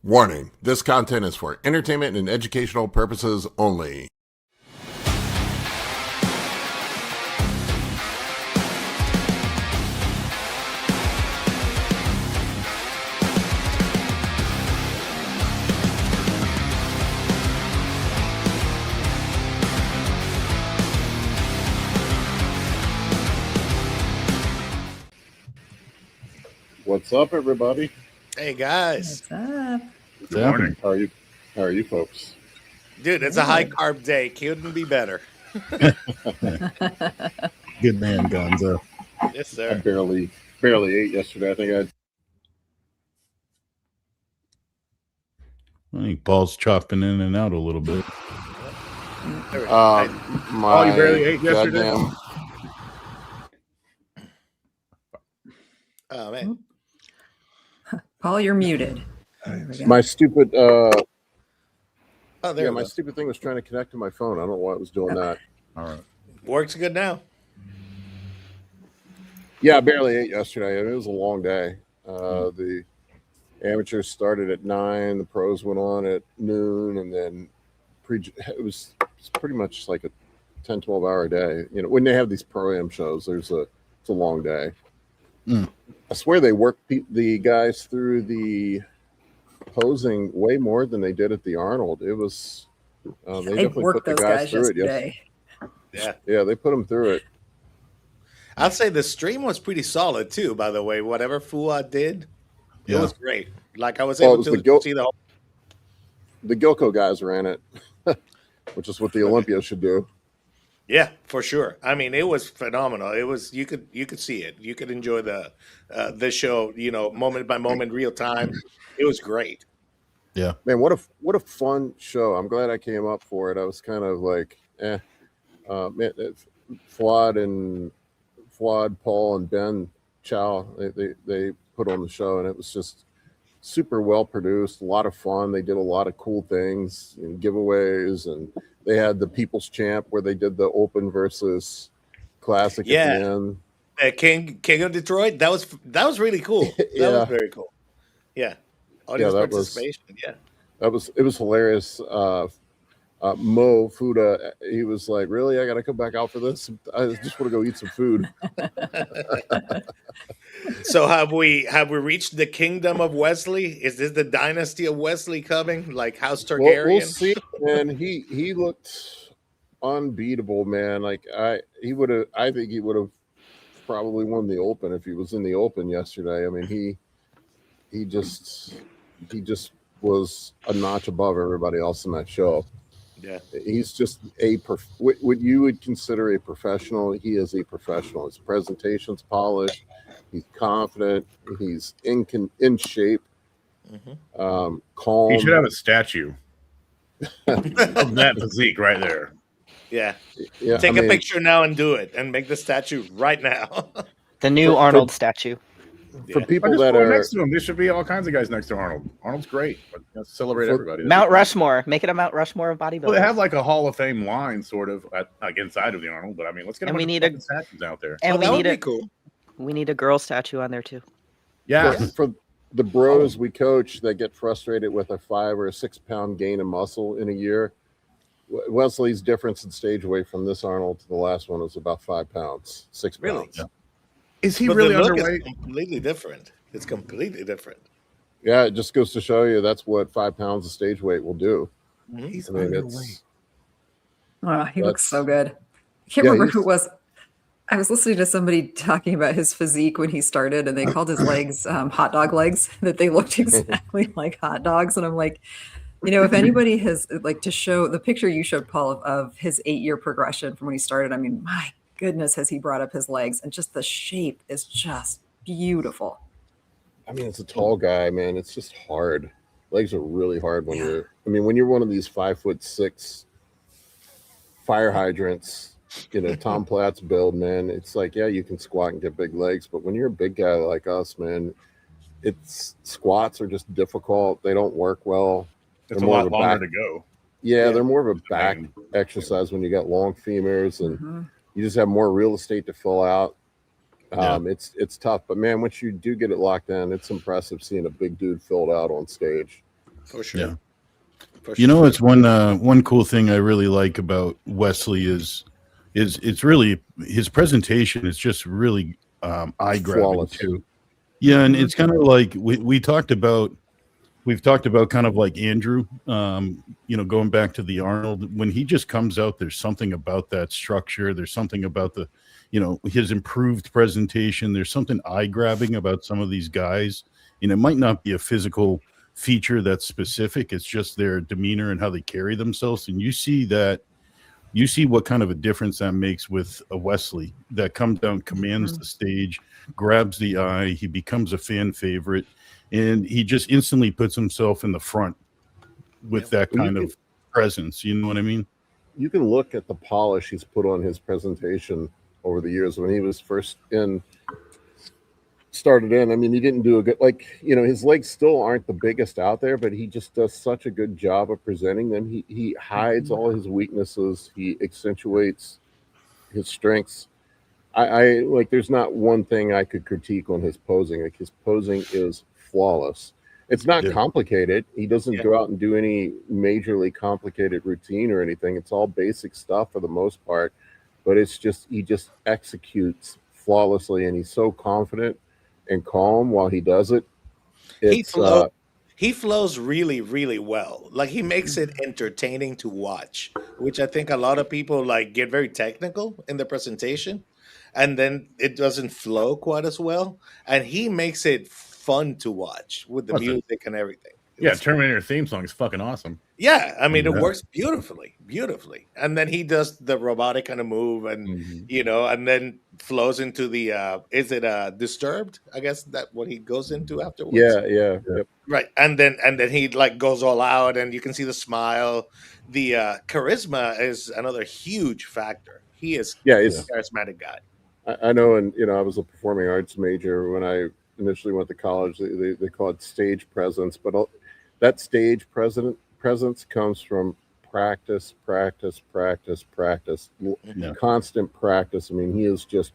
Warning, this content is for entertainment and educational purposes only. What's up, everybody? Hey guys. What's up? Good morning. How are you folks? Dude, it's a high carb day. Couldn't be better. Good man, Gonzo. Yes, I sir. barely ate yesterday. I think Paul's chopping in and out a little bit. There we go. you barely ate yesterday? Oh man. Paul, you're muted. my stupid Oh, there my we go. stupid thing was trying to connect to my phone. I don't know why it was doing that. All right. Works good now. Yeah, I barely ate yesterday. It was a long day. The amateurs started at 9, the pros went on at noon, and then it was pretty much like a 10-12 hour day. You know, when they have these pro-am shows, it's a long day. I swear they worked the guys through the posing way more than they did at the Arnold. It was they definitely worked put the those guys through it. yesterday. Yeah, they put them through it. I'd say the stream was pretty solid too, by the way. Whatever Fouad did, it was great. Like I was able to see the whole. The Gilco guys ran it, which is what the Olympia should do. Yeah, for sure. I mean, it was phenomenal. It was you could see it. You could enjoy the show, you know, moment by moment, real time. It was great. Yeah. Man, what a fun show. I'm glad I came up for it. I was kind of like, man, Fouad, Paul, and Ben Chow, they put on the show, and it was just super well produced, a lot of fun. They did a lot of cool things and giveaways, and they had the People's Champ where they did the open versus classic at the end. King of Detroit. That was really cool. That was very cool. Yeah. Audience participation. It was hilarious. Mo Foda, he was like, "Really? I got to come back out for this? I just want to go eat some food." So have we reached the kingdom of Wesley? Is this the dynasty of Wesley coming? Like House Targaryen? We'll see. And he looked unbeatable, man. Like I think he would have probably won the Open if he was in the Open yesterday. I mean, he just was a notch above everybody else in that show. Yeah, he's just what you would consider a professional. He is a professional. His presentation's polished. He's confident. He's in shape. Calm. He should have a statue of that physique right there. Yeah. Take a picture now and do it, and make the statue right now. The new Arnold statue. For people Just that go are next to him, there should be all kinds of guys next to Arnold. Arnold's great. But let's celebrate everybody. Mount Rushmore. Make it a Mount Rushmore of bodybuilders. Well, they have like a Hall of Fame line, sort of, like inside of the Arnold. But I mean, let's get statues out there. And that would be cool. We need a girl statue on there too. Yeah. For the bros we coach that get frustrated with a 5 or 6 pound gain of muscle in a year, Wesley's difference in stage weight from this Arnold to the last one was about 5 pounds, 6 Really? pounds. Yeah. Is he But really the look underweight? is completely different. It's completely different. Yeah, it just goes to show you that's what 5 pounds of stage weight will do. He's I mean, underweight. Oh, he looks so good. I can't remember who it was. I was listening to somebody talking about his physique when he started, and they called his legs hot dog legs, that they looked exactly like hot dogs. And I'm like, you know, if anybody has like to show the picture you showed, Paul, of his 8-year progression from when he started, I mean, my goodness, has he brought up his legs, and just the shape is just beautiful. I mean, it's a tall guy, man. It's just hard. Legs are really hard when you're one of these 5'6" fire hydrants, you know, Tom Platt's build, man. It's like, yeah, you can squat and get big legs, but when you're a big guy like us, man, squats are just difficult. They don't work well. It's a lot longer to go. Yeah, they're more of a back exercise when you got long femurs, and you just have more real estate to fill out. It's tough, but man, once you do get it locked in, it's impressive seeing a big dude filled out on stage. For sure. Yeah. For You sure. know, it's one cool thing I really like about Wesley is it's really his presentation is just really eye grabbing Flawless. too. Yeah, and it's kind of like we've talked about kind of like Andrew, going back to the Arnold, when he just comes out, there's something about that structure. There's something about the, his improved presentation. There's something eye grabbing about some of these guys. And it might not be a physical feature that's specific. It's just their demeanor and how they carry themselves. And you see what kind of a difference that makes with a Wesley that comes down, commands the stage, grabs the eye. He becomes a fan favorite. And he just instantly puts himself in the front with that kind of presence. You know what I mean? You can look at the polish he's put on his presentation over the years. When he was first started in, I mean, he didn't do a good, his legs still aren't the biggest out there, but he just does such a good job of presenting them. He hides all his weaknesses. He accentuates his strengths. I there's not one thing I could critique on his posing. Like, his posing is flawless. It's not complicated. He doesn't go out and do any majorly complicated routine or anything. It's all basic stuff for the most part, but it's just, he just executes flawlessly, and he's so confident and calm while he does it. He flows really, really well. Like, he makes it entertaining to watch, which I think a lot of people get very technical in the presentation, and then it doesn't flow quite as well. And he makes it fun to watch with the music and everything. Terminator theme song is fucking awesome. Yeah, I mean, it works beautifully. And then he does the robotic kind of move, and and then flows into the is it Disturbed? I guess that what he goes into afterwards. Yeah. Right, and then he goes all out, and you can see the smile. The charisma is another huge factor. He is a charismatic guy. I know, and I was a performing arts major when I initially went to college. They call it stage presence, but that stage presence comes from practice, constant practice. I mean, he is just,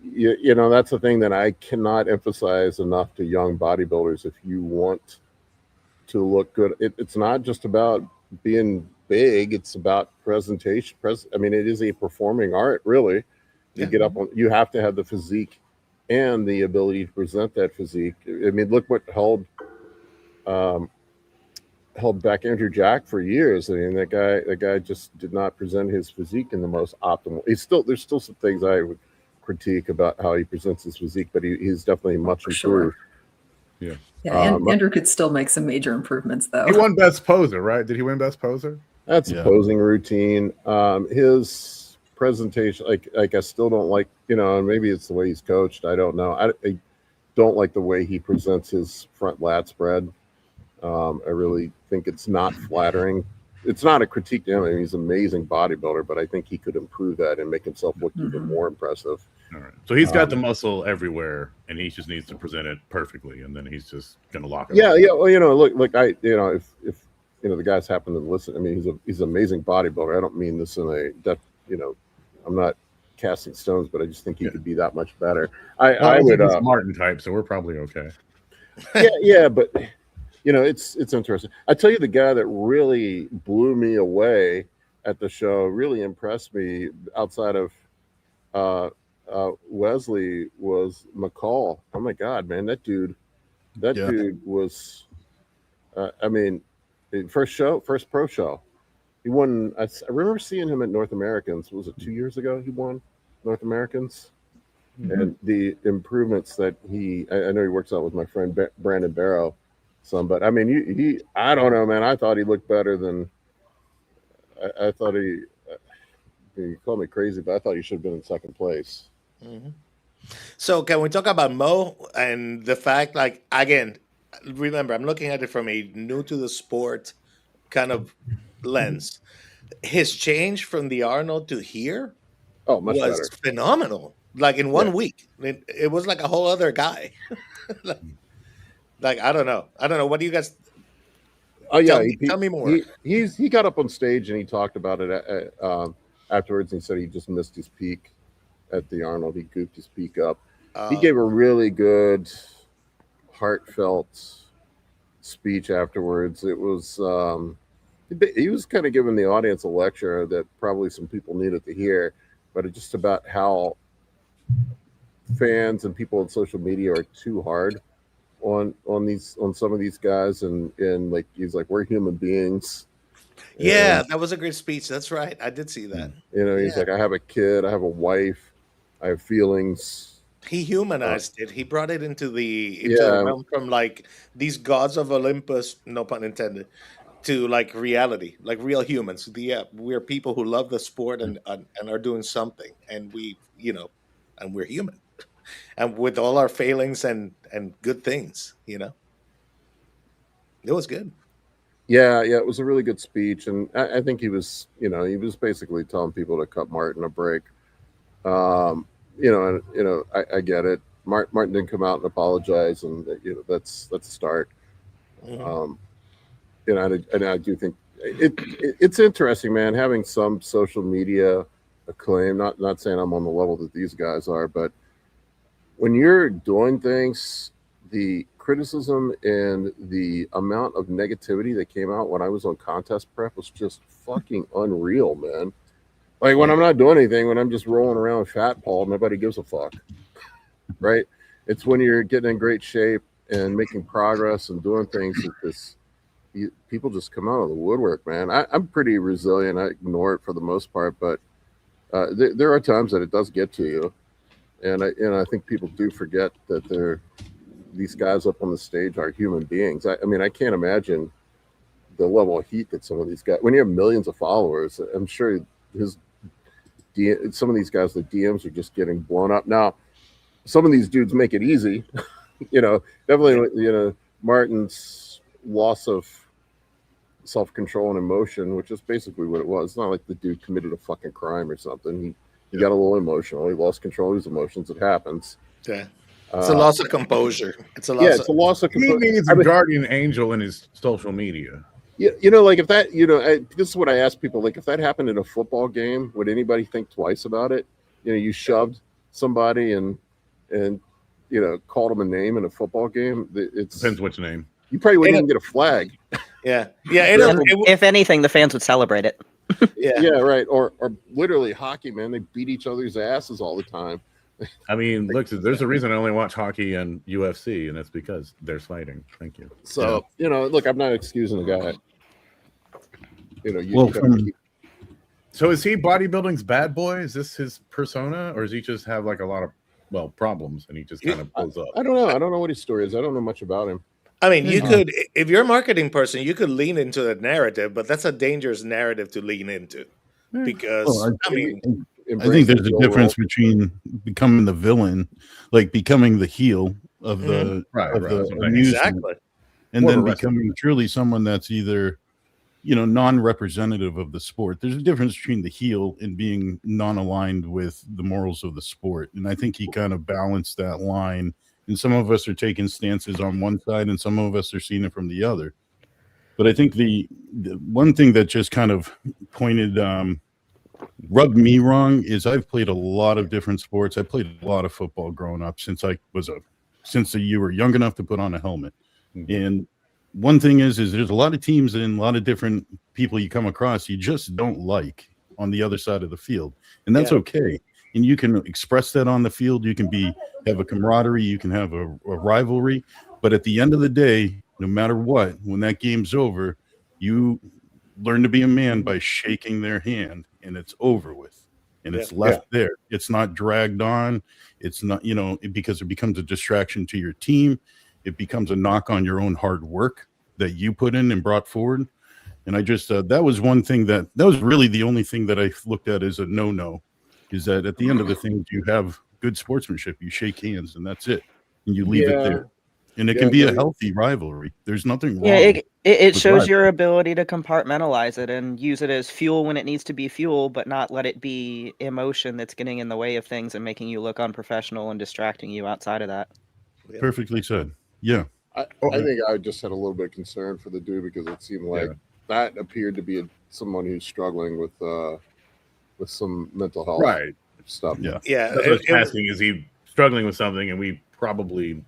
that's the thing that I cannot emphasize enough to young bodybuilders. If you want to look good, it's not just about being big. It's about presentation. I mean, it is a performing art, really. You have to have the physique and the ability to present that physique. I mean, look what held back Andrew Jack for years. I mean, that guy just did not present his physique in the most optimal. There's still some things I would critique about how he presents his physique, but he's definitely much improved. Sure. Yeah, Andrew could still make some major improvements, though. He won Best Poser, right? Did he win Best Poser? That's a posing routine. His presentation, I still don't like, maybe it's the way he's coached. I don't know. I don't like the way he presents his front lat spread. I really think it's not flattering. It's not a critique to him. I mean, he's an amazing bodybuilder, but I think he could improve that and make himself look even more impressive. All right. So he's got the muscle everywhere, and he just needs to present it perfectly, and then he's just going to lock it. Yeah. Well, look, if the guys happen to listen, I mean, he's an amazing bodybuilder. I don't mean this in I'm not casting stones, but I just think he could be that much better. I would Martin type, so we're probably okay. Yeah, but it's interesting. I tell you, the guy that really blew me away at the show, really impressed me outside of Wesley, was McCall. Oh my God, man, that dude was. I mean, first pro show. He won. I remember seeing him at North Americans. Was it 2 years ago? He won North Americans, and the improvements that I know he works out with my friend Brandon Barrow, some. But I mean, I don't know, man. I thought he looked better than. I thought he called me crazy, but I thought he should have been in second place. Mm-hmm. So can we talk about Mo and the fact, again, remember, I'm looking at it from a new to the sport kind of lens. His change from the Arnold to here much was better. Phenomenal. In 1 week, it was like a whole other guy. I don't know. What do you guys? Oh yeah, tell me more. He got up on stage and he talked about it afterwards. And he said he just missed his peak at the Arnold. He goofed his peak up. He gave a really good, heartfelt speech afterwards. It was he was kind of giving the audience a lecture that probably some people needed to hear, but it's just about how fans and people on social media are too hard on some of these guys, and like he's like, we're human beings. Yeah, that was a great speech. That's right. I did see that. You know, he's like, I have a kid, I have a wife, I have feelings. He humanized it. He brought it into the realm from like these gods of Olympus, no pun intended, to like reality, like real humans. We're people who love the sport and are doing something, and we, and we're human, and with all our failings and good things, it was good. Yeah, it was a really good speech, and I think he was basically telling people to cut Martin a break. I get it. Martin didn't come out and apologize, and that's a start. Mm-hmm. And I do think it's interesting, man, having some social media acclaim. Not saying I'm on the level that these guys are, but when you're doing things, the criticism and the amount of negativity that came out when I was on contest prep was just fucking unreal, man. Like when I'm not doing anything, when I'm just rolling around fat Paul, nobody gives a fuck, right? It's when you're getting in great shape and making progress and doing things that people just come out of the woodwork, man. I'm pretty resilient. I ignore it for the most part, but there are times that it does get to you, and I think people do forget that these guys up on the stage are human beings. I mean, I can't imagine the level of heat that some of these guys, when you have millions of followers, I'm sure some of these guys, the DMs are just getting blown up. Now, some of these dudes make it easy, definitely, Martin's loss of self-control and emotion, which is basically what it was. It's not like the dude committed a fucking crime or something. He got a little emotional. He lost control of his emotions. It happens. Yeah. It's a loss of composure. It's a loss of composure. He needs a guardian angel in his social media. Yeah, like if that, this is what I ask people. Like if that happened in a football game, would anybody think twice about it? You shoved somebody and called them a name in a football game. It depends which name. You probably wouldn't even get a flag. Yeah. If anything, the fans would celebrate it. Yeah, right. Or literally hockey, man. They beat each other's asses all the time. I mean, look, there's a reason I only watch hockey and UFC, and it's because there's fighting. Thank you. So, look, I'm not excusing the guy. So is he bodybuilding's bad boy? Is this his persona, or does he just have like a lot of problems and he just kind of pulls up? I don't know. I don't know what his story is. I don't know much about him. I mean, you could, if you're a marketing person, you could lean into the narrative, but that's a dangerous narrative to lean into because I think there's a difference between becoming the villain, like becoming the heel of the amusement, exactly, and then becoming truly someone that's either non-representative of the sport. There's a difference between the heel and being non-aligned with the morals of the sport, and I think he kind of balanced that line. And some of us are taking stances on one side, and some of us are seeing it from the other. But I think the one thing that just kind of rubbed me wrong is I've played a lot of different sports. I played a lot of football growing up since you were young enough to put on a helmet. Mm-hmm. And one thing is there's a lot of teams and a lot of different people you come across you just don't like on the other side of the field, and that's okay. And you can express that on the field. You can have a camaraderie. You can have a rivalry. But at the end of the day, no matter what, when that game's over, you learn to be a man by shaking their hand, and it's over with. And it's left there. It's not dragged on. It's not, because it becomes a distraction to your team. It becomes a knock on your own hard work that you put in and brought forward. And I just, that was one thing that was really the only thing that I looked at as a no-no. Is that at the end of the thing, you have good sportsmanship. You shake hands, and that's it. And you leave it there. And it can be a healthy rivalry. There's nothing wrong. Yeah, it shows your ability to compartmentalize it and use it as fuel when it needs to be fuel, but not let it be emotion that's getting in the way of things and making you look unprofessional and distracting you outside of that. Perfectly said. Yeah. I think I just had a little bit of concern for the dude because it seemed like that appeared to be someone who's struggling with some mental health stuff. Yeah. That's what I'm asking, is he struggling with something? And we probably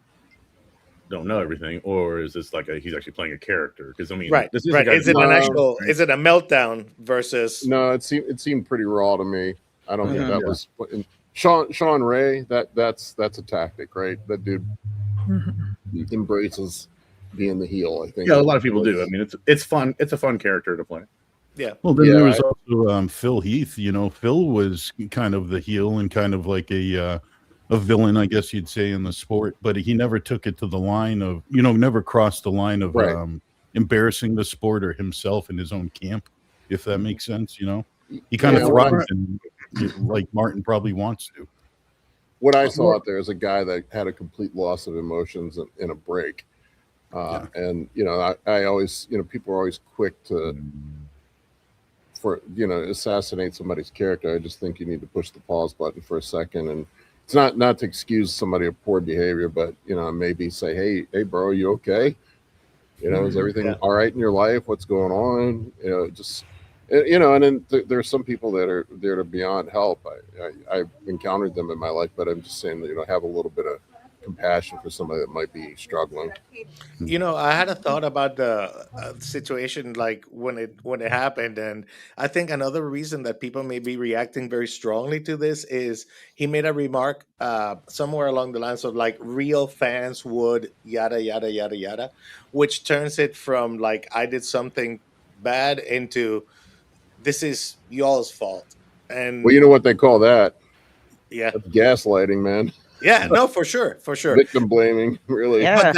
don't know everything, or is this like he's actually playing a character? Because I mean, Right, this is right. a guy Is it No. an actual? Is it a meltdown versus? No, it seemed pretty raw to me. I don't think Mhm. that was Sean Ray. That's a tactic, right? That dude embraces being the heel. I think. Yeah, a lot of people do. I mean, it's fun. It's a fun character to play. Yeah. Well, then Yeah, there was also Phil Heath. You know, Phil was kind of the heel and kind of like a villain, I guess you'd say, in the sport. But he never took it to the line of, you know, never crossed the line of Right. embarrassing the sport or himself in his own camp, if that makes sense. You know, he kind of Yeah, thrives in like Martin probably wants to. what I saw out there is a guy that had a complete loss of emotions in a break. And, you know, I always, you know, people are always quick to, assassinate somebody's character. I just think you need to push the pause button for a second. And it's not to excuse somebody of poor behavior, but, you know, maybe say, hey, bro, you okay? You know, is everything all right in your life? What's going on? You know, just, you know, and then there's some people that are there to beyond help. I've encountered them in my life, but I'm just saying that, you know, have a little bit of compassion for somebody that might be struggling. You know, I had a thought about the situation, like when it happened, and I think another reason that people may be reacting very strongly to this is he made a remark somewhere along the lines of like real fans would yada yada yada yada, which turns it from like I did something bad into this is y'all's fault. And Well, you know what they call that? yeah, That's gaslighting, man. yeah, no, for sure. Victim blaming, really. Yeah.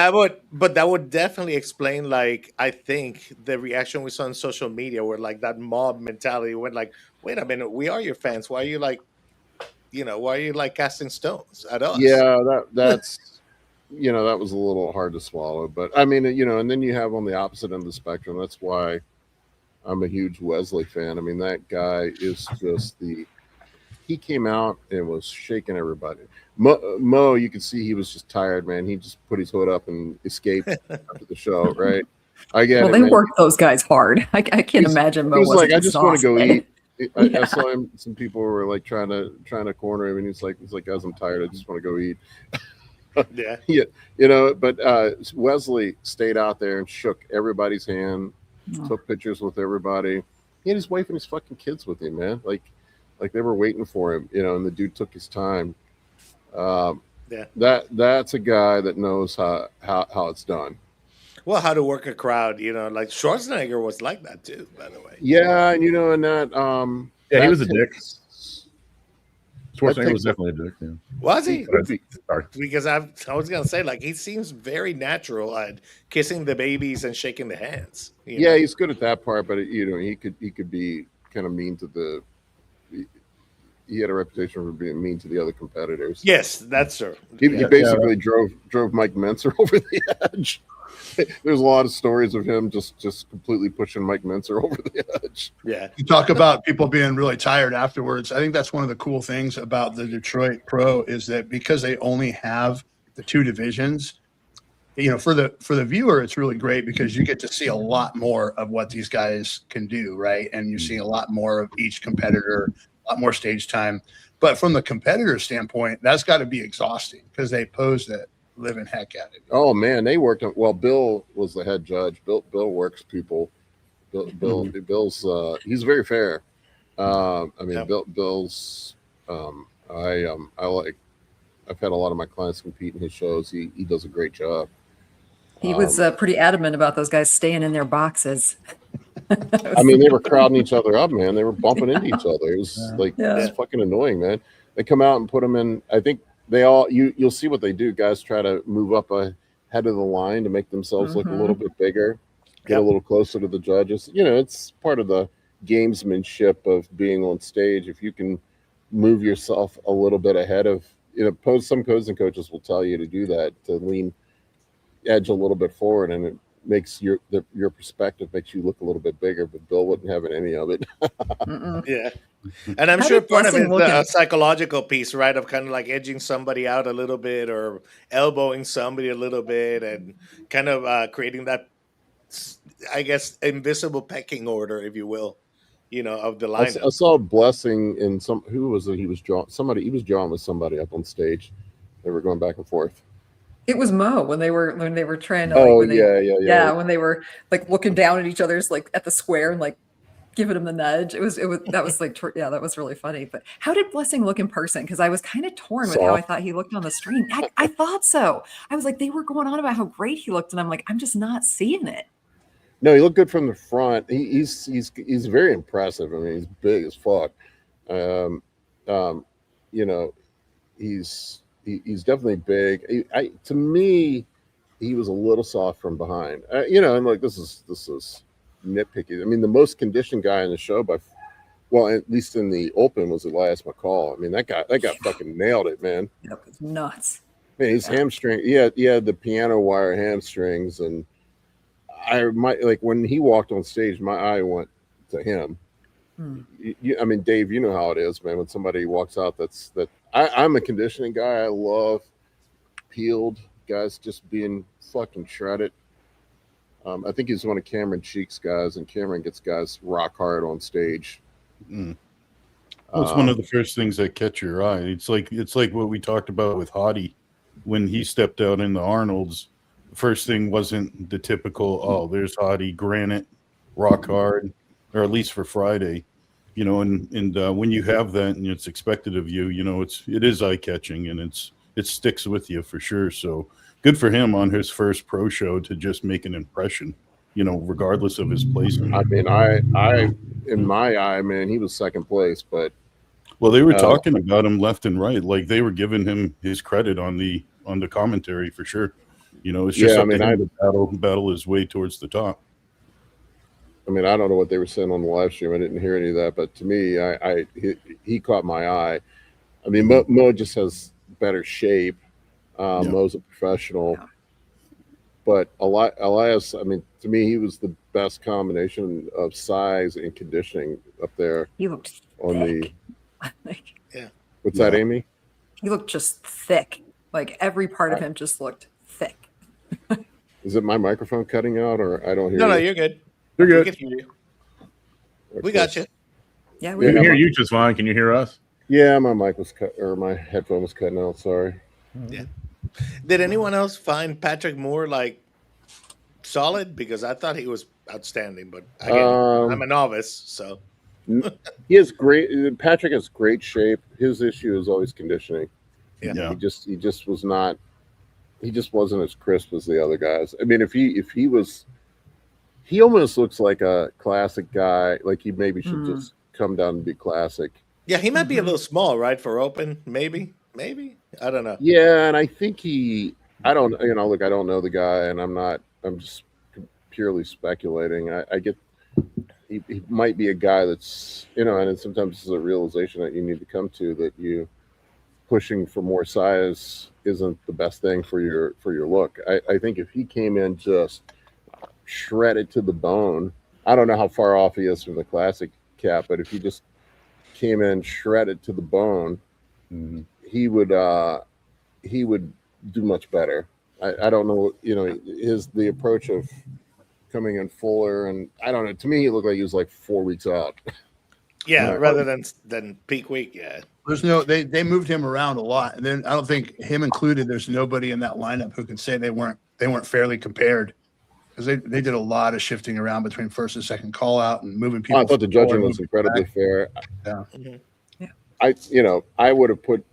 But that would definitely explain, like, I think the reaction we saw on social media where like that mob mentality went like, wait a minute, we are your fans. Why are you like, you know, why are you like casting stones at us? Yeah, that's you know, that was a little hard to swallow. But I mean, you know, and then you have on the opposite end of the spectrum. That's why I'm a huge Wesley fan. I mean, that guy is just he came out and was shaking everybody. Mo, you could see he was just tired, man. He just put his hood up and escaped after the show, right? I get Well, it, they man. work those guys hard. I can't imagine Mo He was wasn't like, I just want to go exhausted. eat. Yeah. I saw him. Some people were like trying to corner him, and he's like, guys, I'm tired. I just want to go eat. Yeah. Yeah, you know. But Wesley stayed out there and shook everybody's hand, took pictures with everybody. He had his wife and his fucking kids with him, man. Like they were waiting for him, you know. And the dude took his time. Yeah. That's a guy that knows how it's done. Well, how to work a crowd, you know, like Schwarzenegger was like that too, by the way. Yeah, and you know, and that Yeah, he that was a dick. takes- Schwarzenegger was takes- definitely a dick. Yeah. Was he? Sorry. Because I was gonna say, like, he seems very natural at kissing the babies and shaking the hands. you Yeah, know? he's good at that part, but you know, he could be kind of mean to the. He had a reputation for being mean to the other competitors. Yes, that's true. He Yeah. basically drove Mike Mentzer over the edge. There's a lot of stories of him just completely pushing Mike Mentzer over the edge. Yeah. You talk about people being really tired afterwards. I think that's one of the cool things about the Detroit Pro is that because they only have the two divisions, you know, for the viewer, it's really great because you get to see a lot more of what these guys can do, right? And you see a lot more of each competitor, a lot more stage time. But from the competitor standpoint, that's got to be exhausting because they pose that living heck at it. Oh man, they worked on. Well, Bill was the head judge. Bill works people. Bill's he's very fair. I mean, Yeah. Bill's. I like. I've had a lot of my clients compete in his shows. He does a great job. He was pretty adamant about those guys staying in their boxes. I mean, they were crowding each other up, man. They were bumping into each other. It was it's fucking annoying, man. They come out and put them in. I think they all you'll see what they do. Guys try to move up ahead of the line to make themselves look a little bit bigger, get a little closer to the judges. You know, it's part of the gamesmanship of being on stage. If you can move yourself a little bit ahead of, you know, some coaches and coaches will tell you to do that, to lean edge a little bit forward, and it makes your perspective makes you look a little bit bigger. But Bill wasn't having any of it. Yeah. And I'm How sure did part of it Blessing is look a in- psychological piece, right? Of kind of like edging somebody out a little bit or elbowing somebody a little bit and kind of creating that, I guess, invisible pecking order, if you will, you know, of the I lineup. saw Blessing in he was drawing with somebody up on stage. They were going back and forth. It was Mo when they were trying to Oh when they yeah. when they were like looking down at each other's like at the square and like giving him the nudge. It was that was like that was really funny. But how did Blessing look in person? Because I was kind of torn with how I thought he looked on the screen. I thought so. I was like, they were going on about how great he looked, and I'm like, I'm just not seeing it. No, he looked good from the front. He's very impressive. I mean, he's big as fuck. You know, he's definitely big. To me, he was a little soft from behind. You know, and like this is nitpicky. I mean, the most conditioned guy in the show at least in the open was Elias McCall. I mean, that guy fucking nailed it, man. That was nuts. Man, his hamstring. He had the piano wire hamstrings, and when he walked on stage, my eye went to him. I mean, Dave, you know how it is, man. When somebody walks out, I'm a conditioning guy. I love peeled guys just being fucking shredded. I think he's one of Cameron Cheek's guys, and Cameron gets guys rock hard on stage. Well, it's one of the first things that catch your eye. It's like what we talked about with Hottie when he stepped out in the Arnolds. The first thing wasn't the typical, oh, there's Hottie, granite, rock hard, or at least for Friday, you know. And when you have that and it's expected of you, you know, it is eye catching and it sticks with you for sure. So good for him on his first pro show to just make an impression, you know, regardless of his placement. I mean, I in my eye, man, he was second place, but well, they were talking about him left and right, like they were giving him his credit on the commentary for sure. You know, it's just to battle his way towards the top. I mean, I don't know what they were saying on the live stream. I didn't hear any of that, but to me, he caught my eye. I mean, Mo just has better shape. Mo's a professional, but Elias, I mean, to me, he was the best combination of size and conditioning up there. He looked on thick. What's that, Amy? He looked just thick. Like every part of him just looked thick. Is it my microphone cutting out, or I don't hear? No, you're good. You're good. We can hear you. We got you. Yeah, we can hear you just fine. Can you hear us? Yeah, my mic was cut, or my headphone was cutting out. Sorry. Yeah. Did anyone else find Patrick Moore like solid? Because I thought he was outstanding, but again, I'm a novice, so he has great. Patrick has great shape. His issue is always conditioning. Yeah. He just was not. He just wasn't as crisp as the other guys. I mean, if he was, he almost looks like a classic guy. Like he maybe should just come down and be classic. Yeah, he might be a little small, right, for open. Maybe. I don't know. Yeah, and I think I don't know the guy, and I'm just purely speculating. I get he might be a guy that's, you know, and sometimes it's a realization that you need to come to, that you pushing for more size isn't the best thing for your look. I think if he came in just shredded to the bone, I don't know how far off he is from the classic cap, but if he just came in shredded to the bone, he would do much better. I don't know, you know, the approach of coming in fuller, and I don't know, to me he looked like he was like 4 weeks out. Yeah, rather than peak week. Yeah, there's they moved him around a lot, and then I don't think him included, there's nobody in that lineup who can say they weren't fairly compared, because they did a lot of shifting around between first and second call out and moving people. I thought the judging was incredibly fair. Yeah. I would have put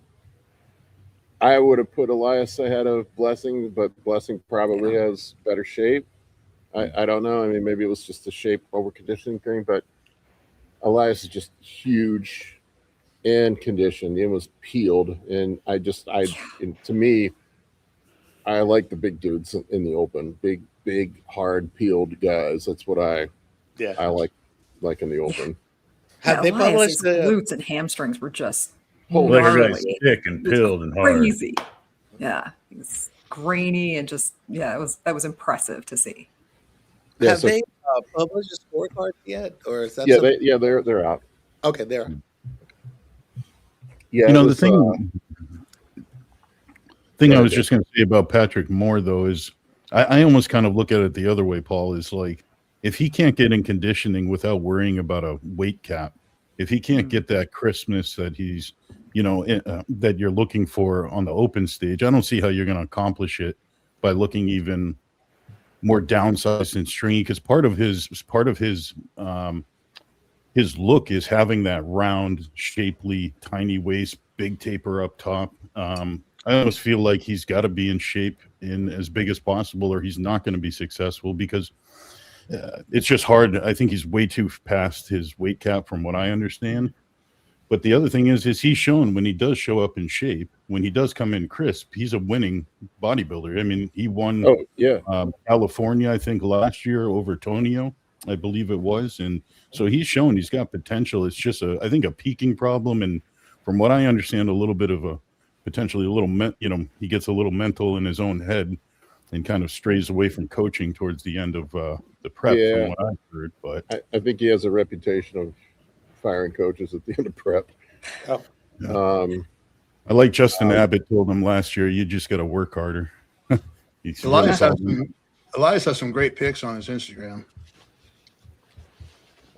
Elias ahead of Blessing, but Blessing probably has better shape. I don't know. I mean, maybe it was just the shape over conditioning thing, but Elias is just huge and conditioned. It was peeled, and to me, I like the big dudes in the open, big, hard, peeled guys. That's what I like in the open. Have they published the glutes and hamstrings were just thick and peeled and hard. Crazy. Yeah, it was grainy and just that was impressive to see. Yeah, Have they published a scorecard yet, or is that? They're out. Okay, they're out. Yeah, you know, the thing I was just going to say about Patrick Moore, though, is I almost kind of look at it the other way, Paul, is like, if he can't get in conditioning without worrying about a weight cap, if he can't get that crispness that he's that you're looking for on the open stage. I don't see how you're going to accomplish it by looking even more downsized and stringy, because part of his look is having that round, shapely, tiny waist, big taper up top. I almost feel like he's got to be in shape in as big as possible, or he's not going to be successful, because it's just hard. I think he's way too past his weight cap from what I understand. But the other thing is he's shown when he does show up in shape, when he does come in crisp, he's a winning bodybuilder. I mean, he won California, I think, last year over Tonio, I believe it was. And so he's shown he's got potential. It's just, I think, a peaking problem. And from what I understand, a little bit of a potentially a little, he gets a little mental in his own head and kind of strays away from coaching towards the end of the prep, from what I've heard. But I think he has a reputation of firing coaches at the end of prep. I like Justin Abiad told him last year, you just got to work harder. Elias has some great pics on his Instagram.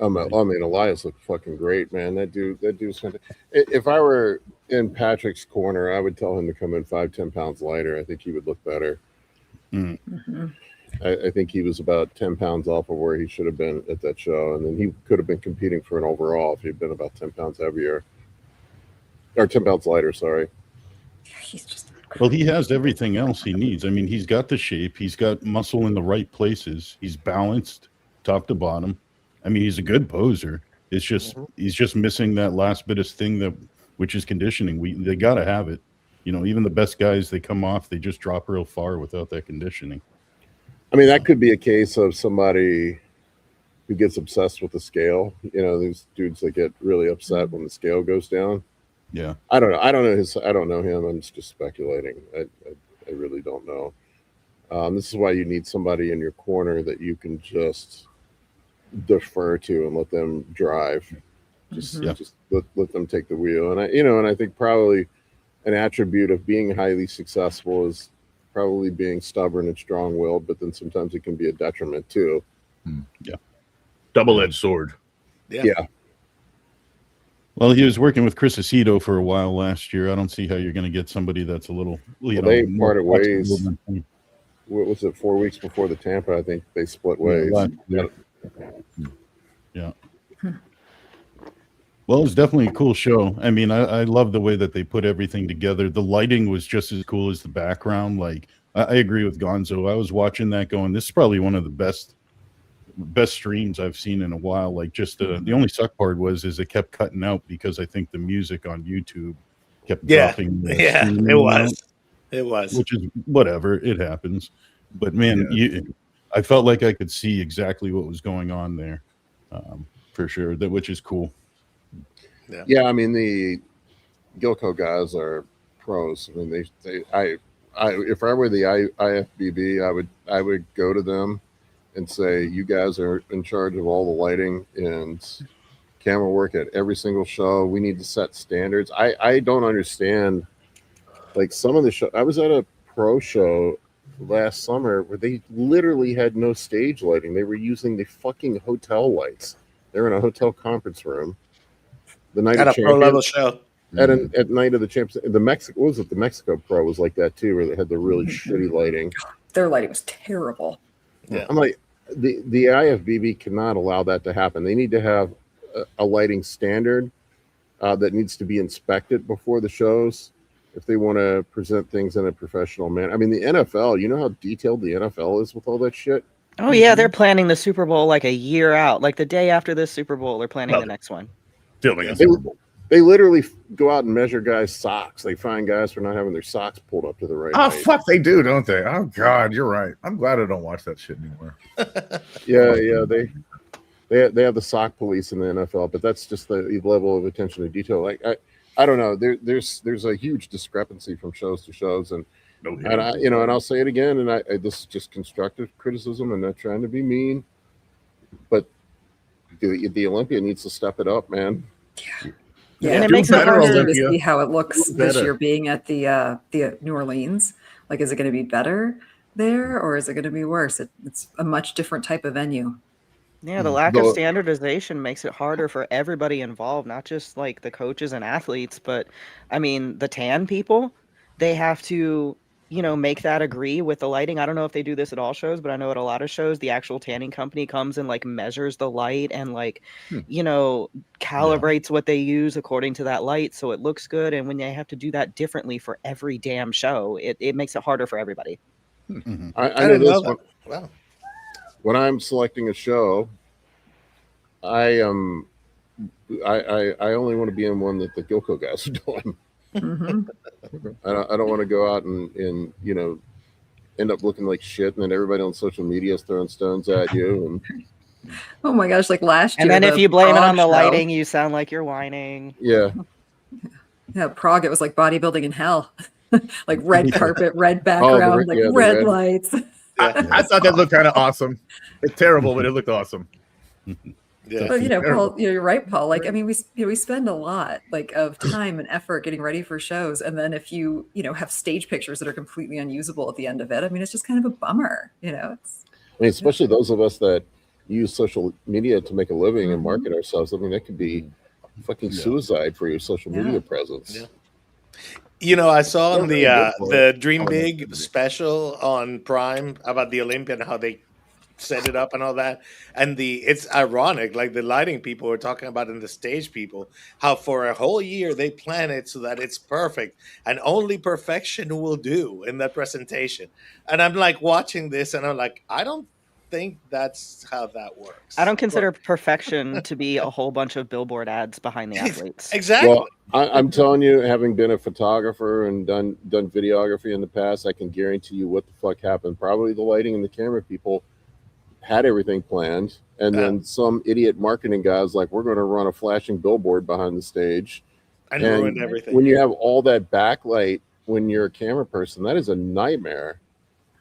I mean, Elias looked fucking great, man. That dude's fantastic. If I were in Patrick's corner, I would tell him to come in 5-10 pounds lighter. I think he would look better. Mm-hmm. I think he was about 10 pounds off of where he should have been at that show. And then he could have been competing for an overall if he'd been about 10 pounds heavier. Or 10 pounds lighter, sorry. He's just Well, he has everything else he needs. I mean, he's got the shape. He's got muscle in the right places. He's balanced top to bottom. I mean, he's a good poser. It's just he's just missing that last bit of thing, which is conditioning. They got to have it. Even the best guys, they come off, they just drop real far without that conditioning. I mean, that could be a case of somebody who gets obsessed with the scale. These dudes that get really upset when the scale goes down. Yeah. I don't know. I don't know him. I'm just speculating. I really don't know. This is why you need somebody in your corner that you can just defer to and let them drive. Just let them take the wheel. And I think probably an attribute of being highly successful is probably being stubborn and strong-willed, but then sometimes it can be a detriment too. Yeah. Double-edged sword. Yeah. Well, he was working with Chris Aceto for a while last year. I don't see how you're going to get somebody that's a little, they parted ways. What was it, 4 weeks before the Tampa? I think they split ways. Yeah. Well, it was definitely a cool show. I mean, I love the way that they put everything together. The lighting was just as cool as the background. Like, I agree with Gonzo. I was watching that going, this is probably one of the best streams I've seen in a while. Like, just the only suck part is it kept cutting out because I think the music on YouTube kept dropping. It was. Which is whatever. It happens. But, man, I felt like I could see exactly what was going on there, for sure, which is cool. Yeah, I mean, the Gilco guys are pros. I mean, if I were the IFBB, I would go to them and say, you guys are in charge of all the lighting and camera work at every single show. We need to set standards. I don't understand, like, some of the show. I was at a pro show last summer where they literally had no stage lighting. They were using the fucking hotel lights. They're in a hotel conference room. The night at of a pro level show. At night of the champs, the Mexico Pro was like that too, where they had the really shitty lighting. Their lighting was terrible. Yeah, I'm like, the IFBB cannot allow that to happen. They need to have a lighting standard that needs to be inspected before the shows if they want to present things in a professional manner. I mean, the NFL, you know how detailed the NFL is with all that shit? Oh yeah, they're planning the Super Bowl like a year out. Like the day after this Super Bowl, they're planning the next one. They literally go out and measure guys' socks. They find guys for not having their socks pulled up to the right height. Fuck, they do, don't they? Oh God, you're right. I'm glad I don't watch that shit anymore. Yeah, they have the sock police in the NFL, but that's just the level of attention to detail. Like I don't know. There's a huge discrepancy from shows to shows, and I'll say it again, and this is just constructive criticism. I'm not trying to be mean, but the Olympia needs to step it up, man. Yeah, and it makes it harder to see how it looks this year being at the New Orleans. Like, is it going to be better there, or is it going to be worse? It's a much different type of venue. Yeah, the lack of standardization makes it harder for everybody involved, not just like the coaches and athletes, but I mean, the tan people, they have to, make that agree with the lighting. I don't know if they do this at all shows, but I know at a lot of shows, the actual tanning company comes and like measures the light and like, calibrates what they use according to that light so it looks good. And when they have to do that differently for every damn show, it makes it harder for everybody. I know this one. Wow. When I'm selecting a show, I only want to be in one that the Gilco guys are doing. I don't want to go out and end up looking like shit, and then everybody on social media is throwing stones at you. And oh my gosh, like last year. And then if you blame it on the lighting, you sound like you're whining. Yeah. Yeah, Prague, it was like bodybuilding in hell. Like red carpet, red background, red lights. I thought that looked kind of awesome. It's terrible, but it looked awesome. Yeah. But Paul, you're right, Paul. Like, I mean, we spend a lot of time and effort getting ready for shows, and then if you have stage pictures that are completely unusable at the end of it, I mean, it's just kind of a bummer. Especially those of us that use social media to make a living and market ourselves. I mean, that could be fucking suicide for your social media presence. Yeah. I saw on the Dream Big special on Prime about the Olympia and how they set it up and all that. And it's ironic, like the lighting people were talking about and the stage people, how for a whole year they plan it so that it's perfect and only perfection will do in that presentation. And I'm like watching this and I'm like, I don't think that's how that works. I don't consider perfection to be a whole bunch of billboard ads behind the athletes. Exactly. Well, I'm telling you, having been a photographer and done videography in the past, I can guarantee you what the fuck happened. Probably the lighting and the camera people had everything planned, and then some idiot marketing guy was like, we're going to run a flashing billboard behind the stage. And ruined everything. When you have all that backlight, when you're a camera person, that is a nightmare.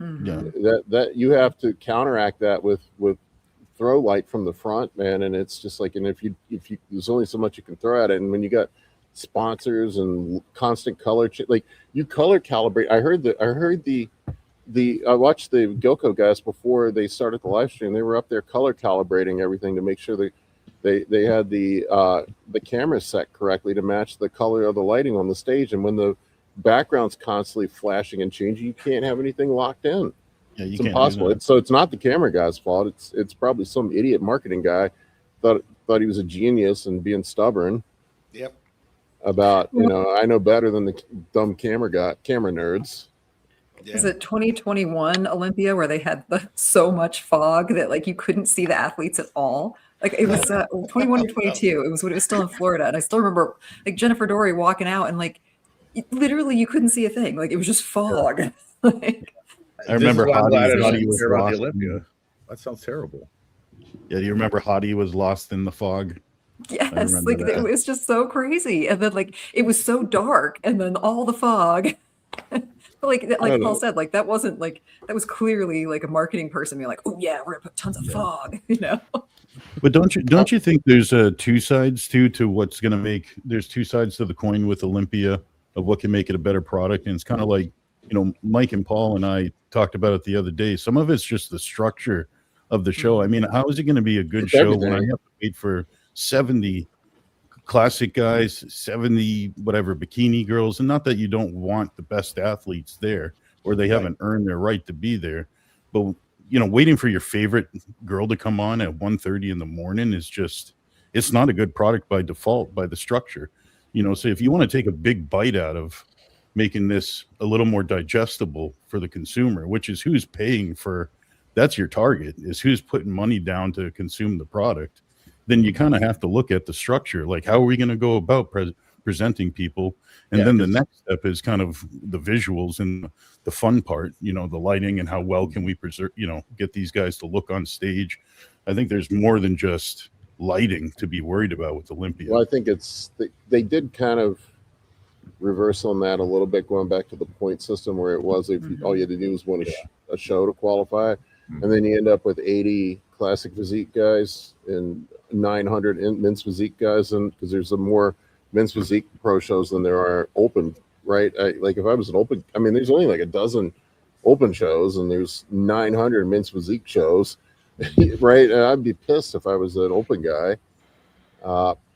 Yeah. That you have to counteract that with throw light from the front, man, and it's just like, and if you there's only so much you can throw at it, and when you got sponsors and constant color like you color calibrate. I watched the Gilco guys before they started the live stream. They were up there color calibrating everything to make sure they had the camera set correctly to match the color of the lighting on the stage, and when the background's constantly flashing and changing, you can't have anything locked in. Yeah, it's impossible. So it's not the camera guy's fault. It's probably some idiot marketing guy thought he was a genius and being stubborn. Yep. About I know better than the dumb camera nerds. Yeah. Is it 2021 Olympia where they had so much fog that you couldn't see the athletes at all? Like it was 21 or 22. It was when it was still in Florida, and I still remember Jennifer Dory walking out and literally you couldn't see a thing. It was just fog. I remember Hottie was lost. Olympia. That sounds terrible. Yeah, do you remember Hottie was lost in the fog? Yes, it was just so crazy, and then it was so dark, and then all the fog. Paul said, that wasn't that was clearly a marketing person being like, oh yeah, we're gonna put tons of fog, But don't you think there's two sides to what's gonna make? There's two sides to the coin with Olympia of what can make it a better product, and it's kind of like Mike and Paul and I talked about it the other day. Some of it's just the structure of the show. I mean, how is it going to be a good show when I have to wait for 70 classic guys, 70 whatever bikini girls, and not that you don't want the best athletes there or they haven't earned their right to be there, but waiting for your favorite girl to come on at 1:30 in the morning is just, it's not a good product by default, by the structure. So if you want to take a big bite out of making this a little more digestible for the consumer, which is who's paying for, that's your target, is who's putting money down to consume the product, then you kind of have to look at the structure. Like, how are we going to go about presenting people? And then the next step is kind of the visuals and the fun part, the lighting and how well can we preserve, get these guys to look on stage. I think there's more than just lighting to be worried about with Olympia. Well, I think they did kind of reverse on that a little bit, going back to the point system where it was all you had to do was win a show to qualify, and then you end up with 80 classic physique guys and 900 men's physique guys, and because there's more men's physique pro shows than there are open, right? If I was an open, I mean, there's only a dozen open shows and there's 900 men's physique shows. right? And I'd be pissed if I was an open guy.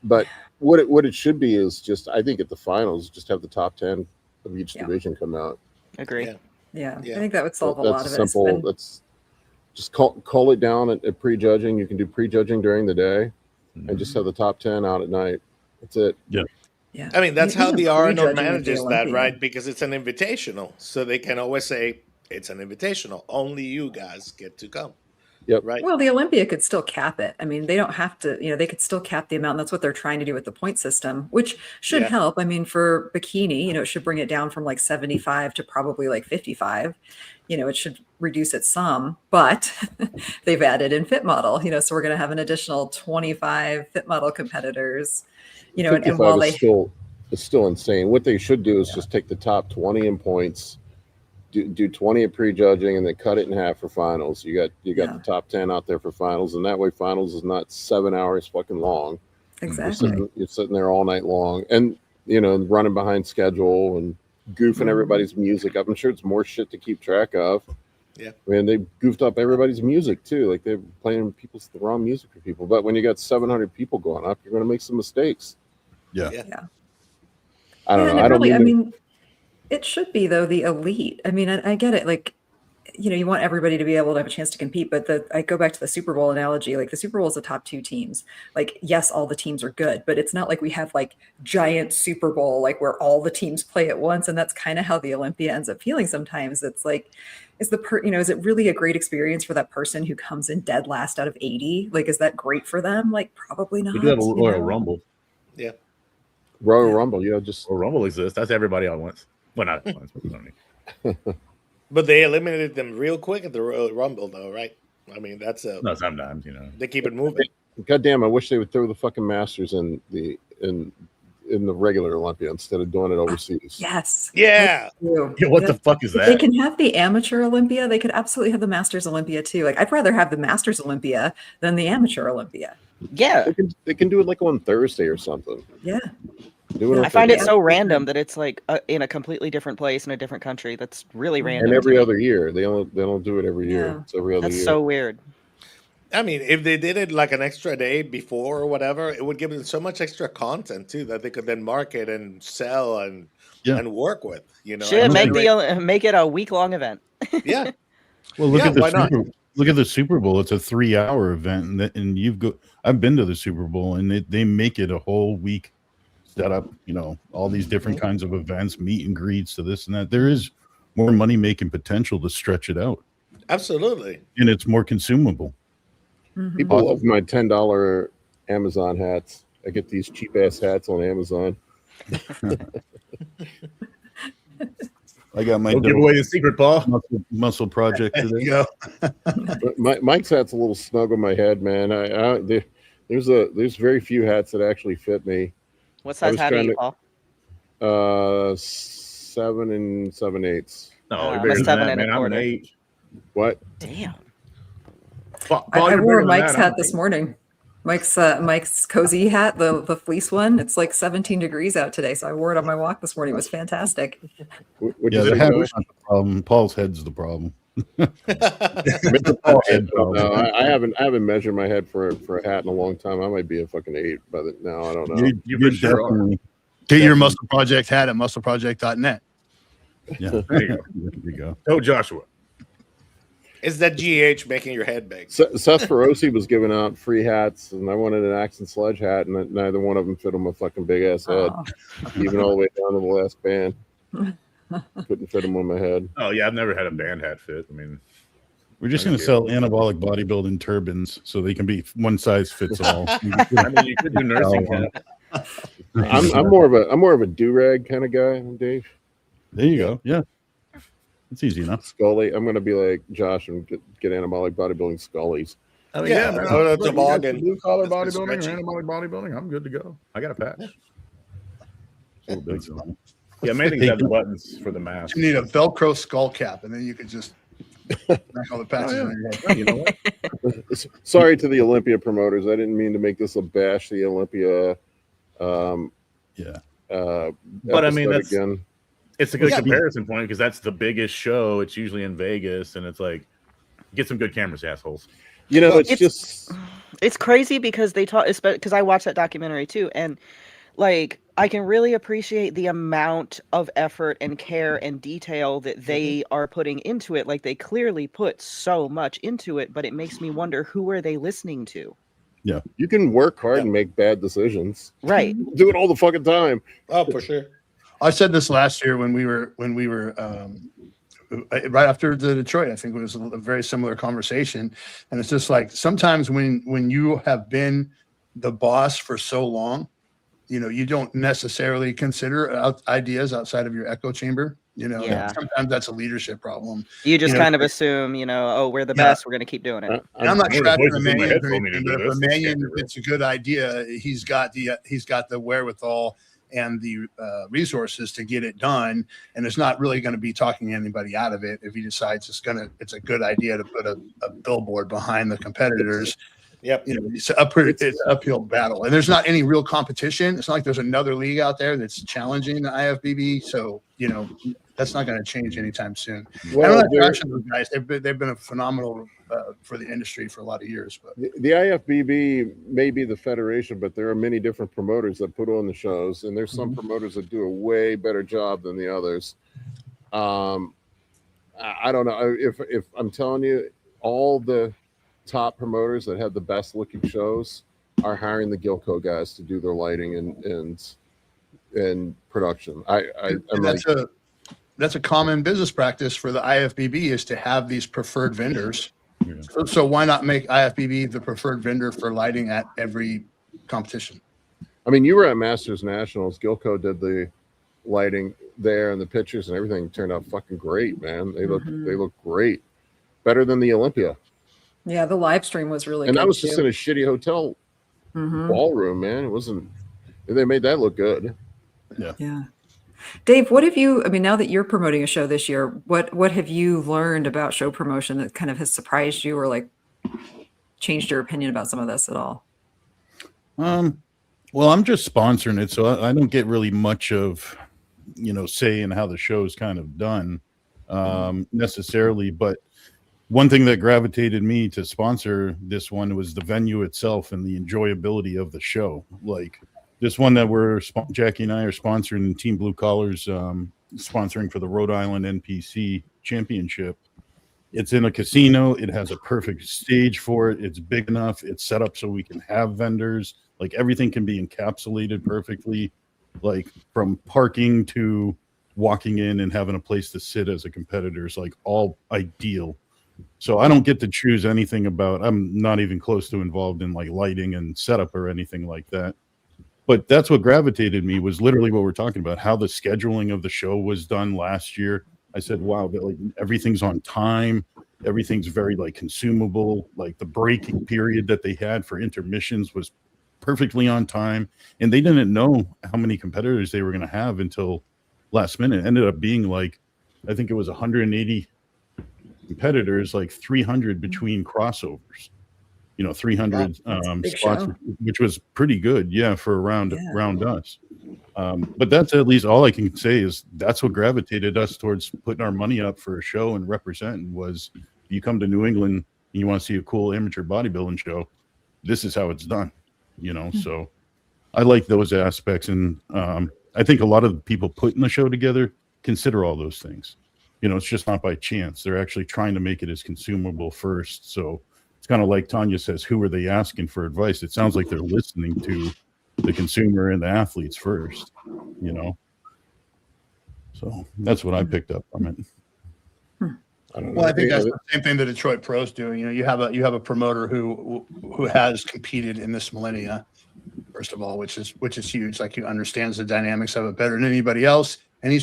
But what it should be is just, I think at the finals, just have the top 10 of each division come out. Agree. Yeah. I think that would solve a lot of simple, it. That's just call it down at prejudging. You can do prejudging during the day and just have the top 10 out at night. That's it. Yeah. Yeah. I mean, that's how the Arnold prejudging with the manages that, Olympia. right? Because it's an invitational. So they can always say, it's an invitational. Only you guys get to come. Yep. Right. Well, the Olympia could still cap it. I mean, they don't have to, they could still cap the amount. And that's what they're trying to do with the point system, which should help. I mean, for bikini, it should bring it down from like 75 to probably like 55. It should reduce it some, but they've added in fit model, so we're going to have an additional 25 fit model competitors, and while it's still insane. What they should do is just take the top 20 in points, do 20 at prejudging, and then cut it in half for finals. You got the top 10 out there for finals, and that way finals is not 7 hours fucking long. Exactly. You're sitting there all night long, and running behind schedule and goofing everybody's music up. I'm sure it's more shit to keep track of. Yeah. I mean, they goofed up everybody's music too. Like they're playing the wrong music for people. But when you got 700 people going up, you're going to make some mistakes. Yeah. I don't know. I mean, it should be though the elite. I mean, I get it. Like, you want everybody to be able to have a chance to compete, but I go back to the Super Bowl analogy. Like the Super Bowl is the top 2 teams. Like, yes, all the teams are good, but it's not like we have like giant Super Bowl, like where all the teams play at once. And that's kind of how the Olympia ends up feeling sometimes. It's like, is it really a great experience for that person who comes in dead last out of 80? Like, is that great for them? Like, probably not. We do have a Royal Rumble. Yeah. Royal Rumble, Royal Rumble exists. That's everybody at once. Well, not at once, but But they eliminated them real quick at the Royal Rumble, though, right? I mean, that's no, sometimes they keep it moving. God damn! I wish they would throw the fucking Masters in the regular Olympia instead of doing it overseas. Yes. Yeah. What the fuck is that? They can have the amateur Olympia. They could absolutely have the Masters Olympia too. Like, I'd rather have the Masters Olympia than the amateur Olympia. Yeah. They can do it like on Thursday or something. Yeah. I find it so random that it's like in a completely different place in a different country. That's really random. And every other year, they don't do it every year. It's every other year. That's so weird. I mean, if they did it like an extra day before or whatever, it would give them so much extra content too that they could then market and sell and work with. Should make it a week-long event. Yeah. Well, look at the Super Bowl. It's a 3-hour event, and I've been to the Super Bowl, and they make it a whole week. Set up, all these different kinds of events, meet and greets, to this and that. There is more money making potential to stretch it out. Absolutely. And it's more consumable. People love my $10 Amazon hats. I get these cheap ass hats on Amazon. I got my Don't give away the secret, Paul. Muscle project today. Mike's hat's a little snug on my head, man. There's very few hats that actually fit me. What size hat are you, Paul? 7 7/8. No, you're bigger than that, man. I'm an 8. What? Damn. Paul, I wore Mike's hat this morning. Mike's cozy hat, the fleece one. It's like 17 degrees out today, so I wore it on my walk this morning. It was fantastic. The hat was not the problem. Paul's head's the problem. I haven't measured my head for a hat in a long time. I might be a fucking 8 by now. I don't know. You sure Get your Muscle Project hat at muscleproject.net. Yeah, there you go. Oh, Joshua. Is that GH making your head big? Seth Feroci was giving out free hats, and I wanted an Axe and Sledge hat, and neither one of them fit on my fucking big ass head, even all the way down to the last band. Couldn't fit them on my head. Oh yeah, I've never had a band hat fit. I mean, we're just going to sell anabolic bodybuilding turbans so they can be one size fits all. I mean, you could do nursing camp. I'm more of a do-rag kind of guy, Dave. There you go. Yeah, it's easy enough. Scully. I'm going to be like Josh and get anabolic bodybuilding Scullies. I mean, yeah, man. Go to toboggan. Blue collar bodybuilding or anabolic bodybuilding, I'm good to go. I got a patch. A little big, so. Yeah, main thing is have the buttons for the mask. You need a Velcro skull cap, and then you could just knock all the patches on your head. You know what? Sorry to the Olympia promoters. I didn't mean to make this a bash the Olympia. But I mean, it's a good comparison point because that's the biggest show. It's usually in Vegas, and it's like, get some good cameras, assholes. You know, it's crazy because they talk, because I watched that documentary too, and like I can really appreciate the amount of effort and care and detail that they are putting into it. Like they clearly put so much into it, but it makes me wonder, who are they listening to? Yeah, you can work hard and make bad decisions. Right. Do it all the fucking time. Oh, for sure. I said this last year when we were right after the Detroit. I think it was a very similar conversation, and it's just like sometimes when you have been the boss for so long, you know, you don't necessarily consider ideas outside of your echo chamber. You know, sometimes that's a leadership problem. You just kind of assume, you know, oh, we're the best, we're going to keep doing it. And I'm not tracking the Mannion, but if a Mannion, it's a good idea. He's got the wherewithal and the resources to get it done, and it's not really going to be talking anybody out of it if he decides it's a good idea to put a billboard behind the competitors. Yep. You know, it's an uphill battle, and there's not any real competition. It's not like there's another league out there that's challenging the IFBB. So, you know, that's not going to change anytime soon. Well, I don't know those guys. They've been a phenomenal for the industry for a lot of years. But the IFBB may be the federation, but there are many different promoters that put on the shows, and there's some promoters that do a way better job than the others. I don't know if I'm telling you, all the top promoters that have the best looking shows are hiring the Gilco guys to do their lighting and production. That's a common business practice for the IFBB, is to have these preferred vendors. Yeah. So why not make IFBB the preferred vendor for lighting at every competition? I mean, you were at Masters Nationals. Gilco did the lighting there, and the pictures and everything turned out fucking great, man. They look great, better than the Olympia. Yeah, the live stream was really good. And that was too. Just in a shitty hotel ballroom, man. It wasn't. They made that look good. Yeah. Dave, what have you? I mean, now that you're promoting a show this year, what have you learned about show promotion that kind of has surprised you, or like changed your opinion about some of this at all? Well, I'm just sponsoring it, so I don't get really much of, you know, say in how the show is kind of done necessarily, but one thing that gravitated me to sponsor this one was the venue itself and the enjoyability of the show. Like this one that Jackie and I are sponsoring, Team Blue Collars, sponsoring for the Rhode Island NPC Championship. It's in a casino. It has a perfect stage for it. It's big enough. It's set up so we can have vendors. Like everything can be encapsulated perfectly, like from parking to walking in and having a place to sit as a competitor is like all ideal. So I don't get to choose anything about, I'm not even close to involved in like lighting and setup or anything like that. But that's what gravitated me, was literally what we're talking about, how the scheduling of the show was done last year. I said, wow, like everything's on time. Everything's very like consumable. Like the breaking period that they had for intermissions was perfectly on time. And they didn't know how many competitors they were going to have until last minute. It ended up being like, I think it was 180 competitors, like 300 between crossovers, you know, 300 spots, which was pretty good. Yeah. For around us. But that's at least all I can say is that's what gravitated us towards putting our money up for a show and representing. Was you come to New England and you want to see a cool amateur bodybuilding show, this is how it's done, you know? So I like those aspects. And I think a lot of the people putting the show together consider all those things. You know, it's just not by chance. They're actually trying to make it as consumable first. So it's kind of like Tanya says, who are they asking for advice? It sounds like they're listening to the consumer and the athletes first, you know? So that's what I picked up from it. Well, I think that's the same thing the Detroit Pro's doing. You know, you have a promoter who has competed in this millennia, first of all, which is huge. Like, he understands the dynamics of it better than anybody else. And he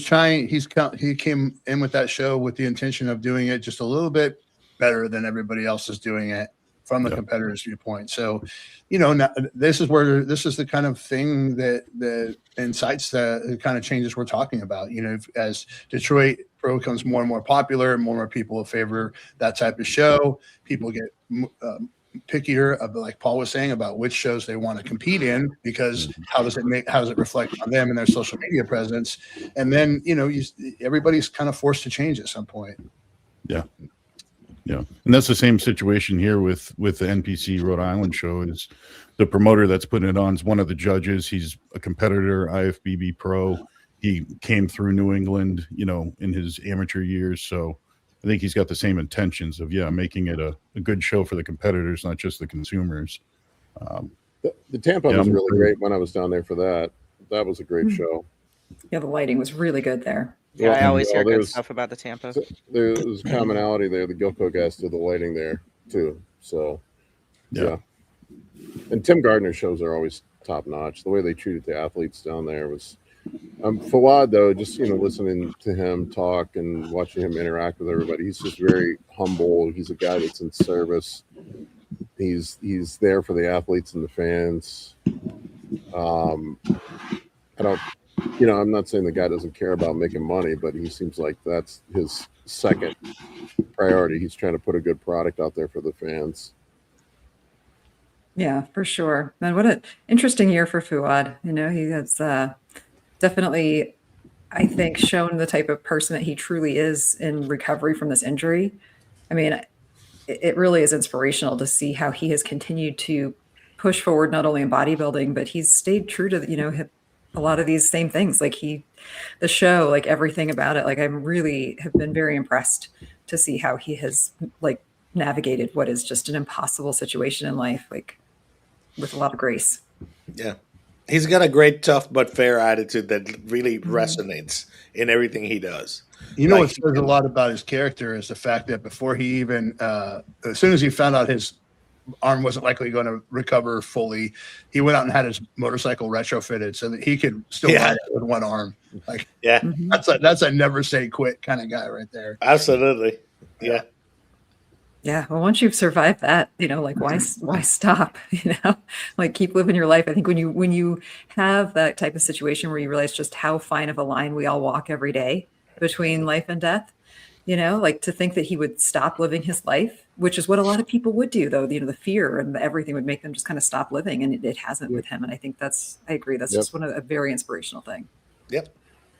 came in with that show with the intention of doing it just a little bit better than everybody else is doing it from the competitor's viewpoint. So, you know, this is the kind of thing that incites the kind of changes we're talking about. You know, as Detroit Pro becomes more and more popular, more and more people will favor that type of show. People get pickier, like Paul was saying, about which shows they want to compete in, because how does it reflect on them and their social media presence? And then, you know, everybody's kind of forced to change at some point. Yeah. Yeah, and that's the same situation here with the NPC Rhode Island show. Is the promoter that's putting it on is one of the judges. He's a competitor, IFBB pro. He came through New England, in his amateur years. So I think he's got the same intentions of making it a good show for the competitors, not just the consumers. The Tampa was really great when I was down there for that. That was a great show. Yeah, the lighting was really good there. Yeah, I always hear good stuff about the Tampa. There was commonality there. The Gilco guys did the lighting there too. So yeah. And Tim Gardner's shows are always top notch. The way they treated the athletes down there was Fouad, though, just listening to him talk and watching him interact with everybody, he's just very humble. He's a guy that's in service. He's there for the athletes and the fans. I'm not saying the guy doesn't care about making money, but he seems like that's his second priority. He's trying to put a good product out there for the fans. Yeah, for sure. And what an interesting year for Fouad. He has definitely, I think, shown the type of person that he truly is in recovery from this injury. I mean, it really is inspirational to see how he has continued to push forward, not only in bodybuilding, but he's stayed true to, a lot of these same things. Like the show, like everything about it, like I really have been very impressed to see how he has navigated what is just an impossible situation in life, with a lot of grace. Yeah. He's got a great, tough but fair attitude that really resonates in everything he does. What says a lot about his character is the fact that before he even, as soon as he found out his arm wasn't likely going to recover fully, he went out and had his motorcycle retrofitted so that he could still ride it with one arm. That's a never say quit kind of guy right there. Absolutely. Yeah. Yeah. Well, once you've survived that, why stop? Keep living your life. I think when you have that type of situation where you realize just how fine of a line we all walk every day between life and death, to think that he would stop living his life, which is what a lot of people would do, though. The fear and everything would make them just kind of stop living, and it hasn't with him. And I think I agree. That's just a very inspirational thing. Yep.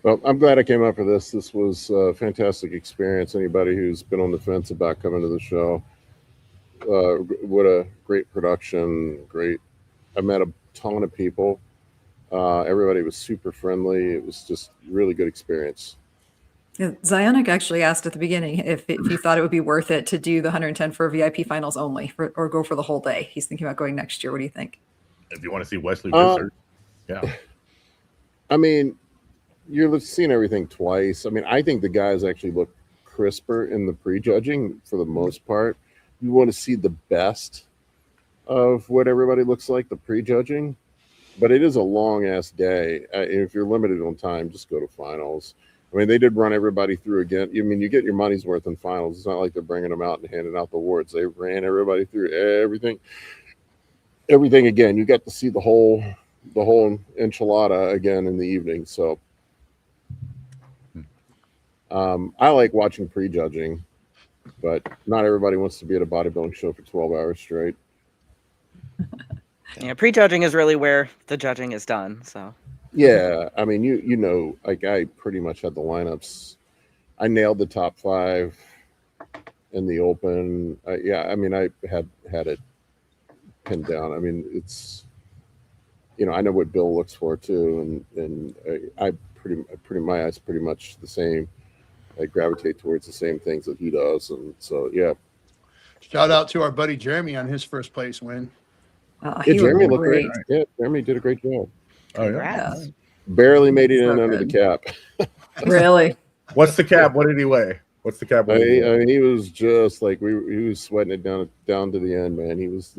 Well, I'm glad I came up for this. This was a fantastic experience. Anybody who's been on the fence about coming to the show, what a great production. I met a ton of people. Everybody was super friendly. It was just a really good experience. Yeah, Zionic actually asked at the beginning if you thought it would be worth it to do the 110 for VIP finals only, or go for the whole day. He's thinking about going next year. What do you think? If you want to see Wesley Wizard, yeah. I mean, you're seeing everything twice. I mean, I think the guys actually look crisper in the prejudging for the most part. You want to see the best of what everybody looks like, the prejudging, but it is a long ass day. If you're limited on time, just go to finals. I mean, they did run everybody through again. I mean, you get your money's worth in finals. It's not like they're bringing them out and handing out the awards. They ran everybody through everything again. You got to see the whole enchilada again in the evening. So I like watching prejudging, but not everybody wants to be at a bodybuilding show for 12 hours straight. Yeah, prejudging is really where the judging is done. So. Yeah, I mean, I pretty much had the lineups. I nailed the top 5 in the open. I had it pinned down. I mean, it's, I know what Bill looks for too, and my eyes pretty much the same. I gravitate towards the same things that he does, and so yeah. Shout out to our buddy Jeremy on his first place win. Jeremy looked great. Yeah, Jeremy did a great job. Oh yeah. Barely made it in under the cap. Really? What's the cap? What did he weigh? What's the cap? I mean, he was just like he was sweating it down to the end, man. He was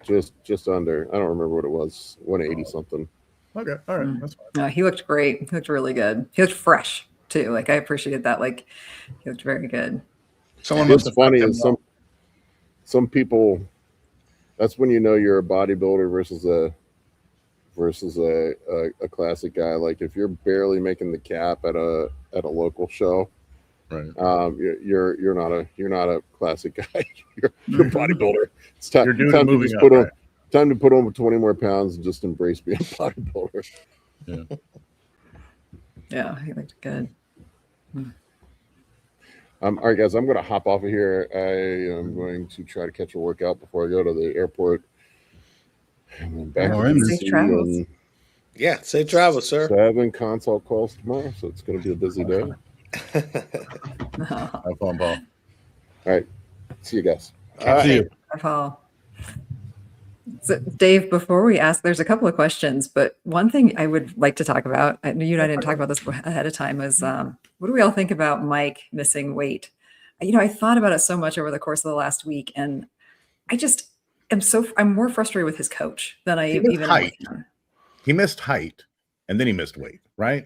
just under. I don't remember what it was. 180 something. Okay, all right, that's fine. No, he looked great. He looked really good. He looked fresh too. I appreciated that. He looked very good. What's funny is some people. That's when you know you're a bodybuilder versus a classic guy. Like if you're barely making the cap at a local show, right? You're not a classic guy. You're a bodybuilder. It's time. Time to put on 20 more pounds and just embrace being a bodybuilder. Yeah. Yeah, he looked good. All right, guys, I'm going to hop off of here. I am going to try to catch a workout before I go to the airport. And then back All to right. DC Safe travels. and Yeah, safe travel, sir. 7 consult calls tomorrow, so it's going to be a busy day. Have fun, Paul. All right. See you guys. All right. See you. Paul. So, Dave, before we ask, there's a couple of questions, but one thing I would like to talk about, I know you and I didn't talk about this ahead of time, is what do we all think about Mike missing weight? I thought about it so much over the course of the last week, and I just I'm more frustrated with his coach than I even am with him. He missed height, and then he missed weight, right?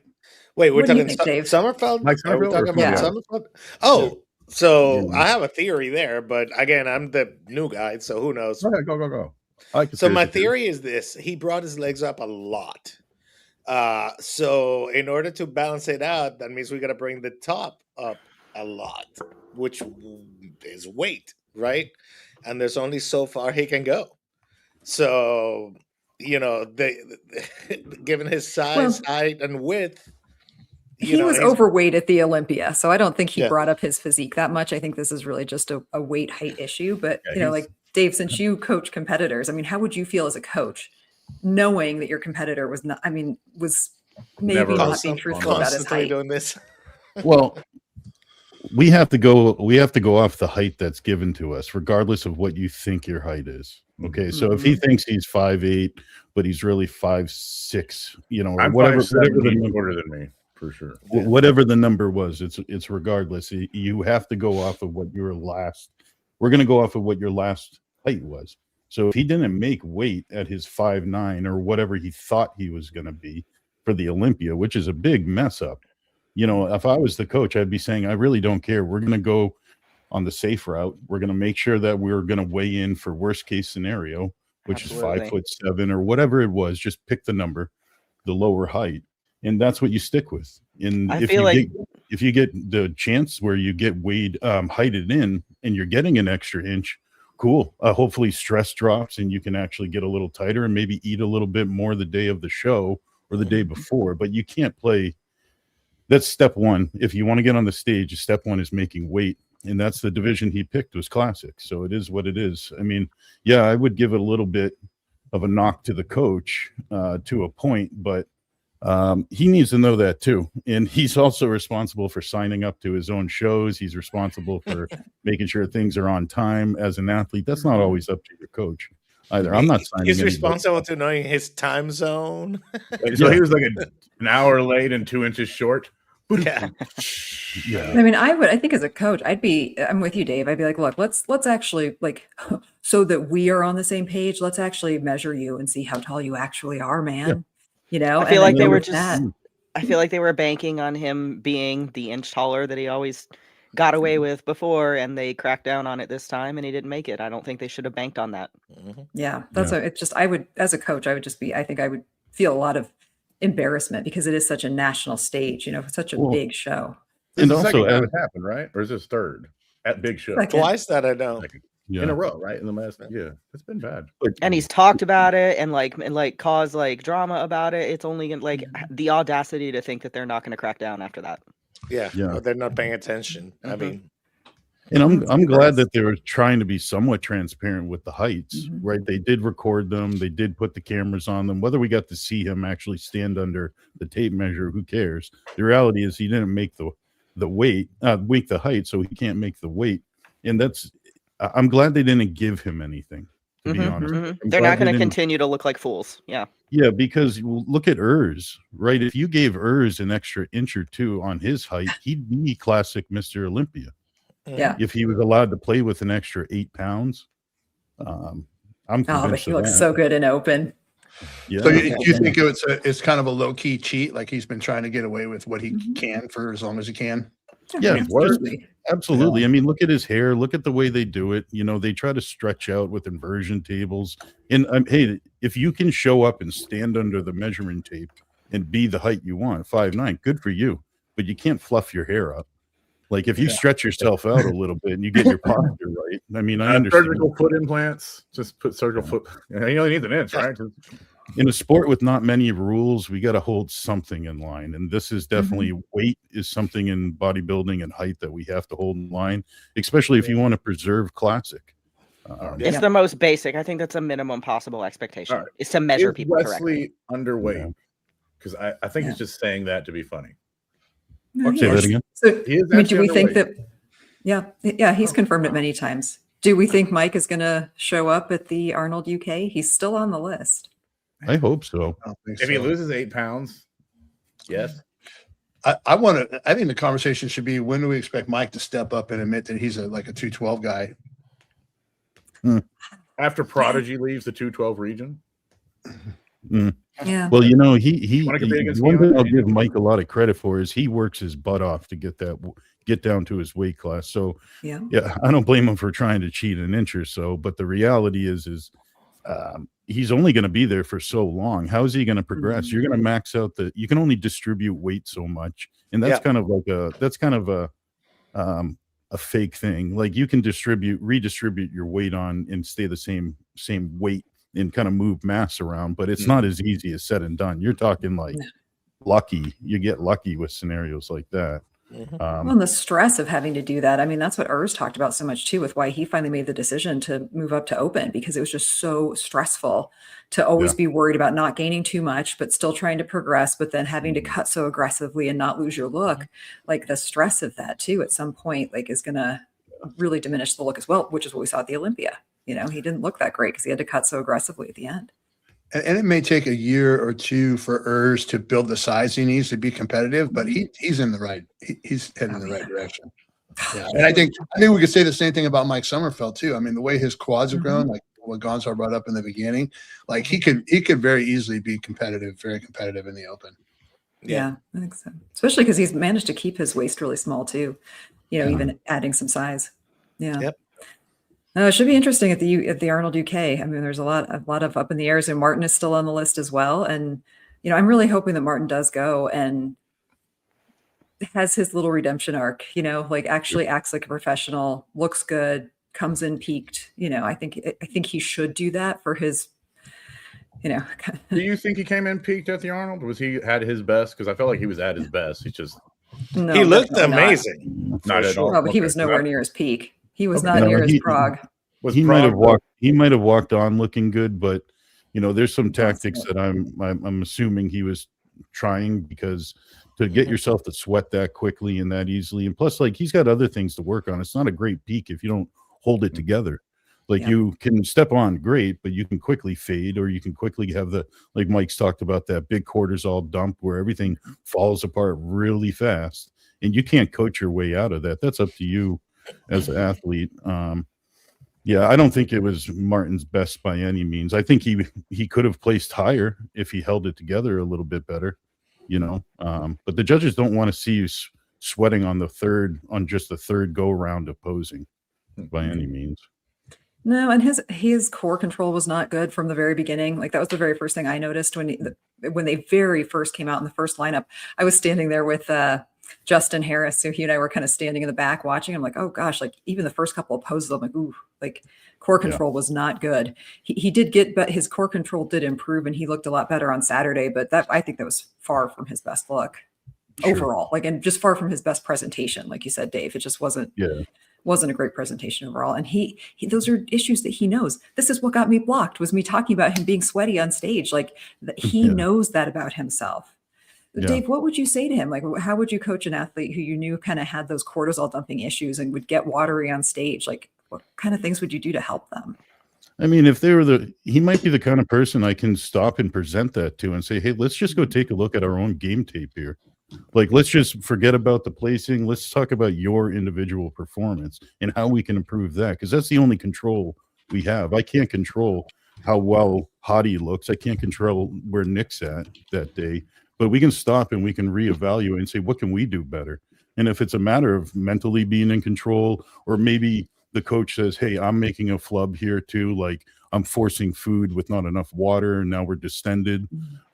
Wait, we're What do you talking think, Dave? Sommerfeld? Mike Are we Sommerfeld talking or about Sommerfeld? Sommerfeld? Oh, so Yeah. I have a theory there, but again, I'm the new guy, so who knows? Okay, go. I like So my conspiracy theories. theory is this: he brought his legs up a lot. So in order to balance it out, that means we got to bring the top up a lot, which is weight, right? And there's only so far he can go. So given his size, height, and width, He was he's- overweight at the Olympia, so I don't think he Yeah. brought up his physique that much. I think this is really just a weight height issue. But Yeah, he's- like Dave, since you coach competitors, I mean, how would you feel as a coach knowing that your competitor was maybe Never not being truthful about his constantly height? doing this. Well, we have to go off the height that's given to us, regardless of what you think your height is. Okay. So if he thinks he's 5'8", but he's really 5'6", or I'm whatever, 5'7", he's number, shorter than me, for sure. whatever the number was, it's regardless. You have to go off of what your last. We're going to go off of what your last height was. So if he didn't make weight at his 5'9" or whatever he thought he was going to be for the Olympia, which is a big mess up. If I was the coach, I'd be saying, I really don't care. We're going to go on the safe route. We're going to make sure that we're going to weigh in for worst case scenario, which Absolutely. is 5'7" or whatever it was. Just pick the number, the lower height, and that's what you stick with. And I if feel like- if you get the chance where you get weighed, heighted in, and you're getting an extra inch, cool. Hopefully stress drops and you can actually get a little tighter and maybe eat a little bit more the day of the show or the day before. But you can't play. That's step one. If you want to get on the stage, step one is making weight. And that's the division he picked, was classic. So it is what it is. I mean, yeah, I would give it a little bit of a knock to the coach to a point, but he needs to know that too. And he's also responsible for signing up to his own shows. He's responsible for making sure things are on time as an athlete. That's not always up to your coach either. I'm not signing He's anybody. responsible to knowing his time zone. So he was like an hour late and 2 inches short. Yeah. Yeah. I mean, I think as a coach, I'm with you, Dave. I'd be like, look, let's actually so that we are on the same page. Let's actually measure you and see how tall you actually are, man. I feel and like they then were with that- I feel like they were banking on him being the inch taller that he always got away with before, and they cracked down on it this time, and he didn't make it. I don't think they should have banked on that. Yeah, it's just, I would, as a coach, I think I would feel a lot of embarrassment because it is such a national stage, such a big show. This And is the second also, time it's happened, right? Or is this third at big show? Second. Twice that I know. Second. yeah. In a row, right? In the last, it's been bad. And he's talked about it and caused drama about it. It's only the audacity to think that they're not going to crack down after that. Yeah. Yeah. They're not paying attention. I mean, And I'm glad that they were trying to be somewhat transparent with the heights, Mhm. right? They did record them. They did put the cameras on them. Whether we got to see him actually stand under the tape measure, who cares? The reality is he didn't make the weight, make the height, so he can't make the weight. And I'm glad they didn't give him anything, to be honest. I'm They're glad not they going to didn't- continue to look like fools. Yeah. Yeah, because look at Urs, right? If you gave Urs an extra inch or two on his height, he'd be classic Mr. Olympia. Yeah. If he was allowed to play with an extra 8 pounds, I'm Oh, convinced but he of looks that. so good in open. Yeah. So you think it's kind of a low key cheat, like he's been trying to get away with what he can for as long as he can? Yeah, Absolutely. absolutely. I mean, look at his hair. Look at the way they do it. They try to stretch out with inversion tables. And hey, if you can show up and stand under the measuring tape and be the height you want, 5'9", good for you. But you can't fluff your hair up. Like if you stretch yourself out a little bit and you get your posture right. I mean, I understand. Surgical foot implants. Just put surgical foot. You only need an inch, right? in a sport with not many rules, we got to hold something in line. And this is definitely weight is something in bodybuilding and height that we have to hold in line, especially if you want to preserve classic. It's the most basic. I think that's a minimum possible expectation. Right. Is to measure Is people Wesley correctly. underweight? Because I think he's just saying that to be funny. No, Say that again. So, He is I mean, do actually we think underweight. that? Yeah, he's confirmed it many times. Do we think Mike is going to show up at the Arnold UK? He's still on the list. I hope so. I don't think If he so. loses 8 pounds, yes. I want to. I think the conversation should be, when do we expect Mike to step up and admit that he's like a 212 guy? After Prodigy leaves the 212 region. Yeah. Well, you know, he Wanna compete against one thing Fouad? I'll give Mike a lot of credit for is he works his butt off to get down to his weight class. So Yeah. yeah, I don't blame him for trying to cheat an inch or so. But the reality is he's only going to be there for so long. How is he going to progress? You're going to max out you can only distribute weight so much, and that's kind of like a fake thing. Like you can redistribute your weight on and stay the same weight and kind of move mass around, but it's not as easy as said and done. You're talking like lucky. You get lucky with scenarios like that. Well, and the stress of having to do that. I mean, that's what Urs talked about so much too, with why he finally made the decision to move up to open, because it was just so stressful to always be worried about not gaining too much, but still trying to progress, but then having to cut so aggressively and not lose your look. Like the stress of that too, at some point, like is going to really diminish the look as well, which is what we saw at the Olympia. You know, he didn't look that great because he had to cut so aggressively at the end. And it may take a year or two for Urs to build the size he needs to be competitive, but he's in the right. He's heading in the right direction. Yeah, and I think we could say the same thing about Mike Sommerfeld too. I mean, the way his quads have grown, like what Gonzalo brought up in the beginning, like he could very easily be very competitive in the open. Yeah, I think so. Especially because he's managed to keep his waist really small too. You know, even adding some size. Yeah. Yep. It should be interesting at the Arnold UK. I mean, there's a lot of up in the airs, and Martin is still on the list as well. And you know, I'm really hoping that Martin does go and has his little redemption arc. You know, like actually acts like a professional, looks good, comes in peaked. You know, I think he should do that for his. You know. Do you think he came in peaked at the Arnold? Was he at his best? Because I felt like he was at his best. He just No, he looked definitely amazing. not at all. No, but he was nowhere near his peak. He was not near his Prague. He might have walked on looking good, but you know, there's some tactics that I'm assuming he was trying, because to get yourself to sweat that quickly and that easily, and plus, like, he's got other things to work on. It's not a great peak if you don't hold it together. Like you can step on great, but you can quickly fade, or you can quickly have like Mike's talked about, that big cortisol dump where everything falls apart really fast, and you can't coach your way out of that. That's up to you as an athlete. Yeah, I don't think it was Martin's best by any means. I think he could have placed higher if he held it together a little bit better, you know. But the judges don't want to see you sweating on just the third go round of posing by any means. No, and his core control was not good from the very beginning. Like that was the very first thing I noticed when they very first came out in the first lineup. I was standing there with Justin Harris, so he and I were kind of standing in the back watching. I'm like, oh gosh, like even the first couple of poses, I'm like, ooh, like core control was not good. He did but his core control did improve, and he looked a lot better on Saturday. But I think that was far from his best look overall, like, and just far from his best presentation. Like you said, Dave, it just wasn't a great presentation overall. And he those are issues that he knows. This is what got me blocked, was me talking about him being sweaty on stage. Like he knows that about himself. Dave, what would you say to him? Like, how would you coach an athlete who you knew kind of had those cortisol dumping issues and would get watery on stage? Like, what kind of things would you do to help them? I mean, if he might be the kind of person I can stop and present that to and say, hey, let's just go take a look at our own game tape here. Like, let's just forget about the placing. Let's talk about your individual performance and how we can improve that, because that's the only control we have. I can't control how well Hadi looks. I can't control where Nick's at that day. But we can stop and we can reevaluate and say, what can we do better? And if it's a matter of mentally being in control, or maybe the coach says, hey, I'm making a flub here too, like I'm forcing food with not enough water and now we're distended,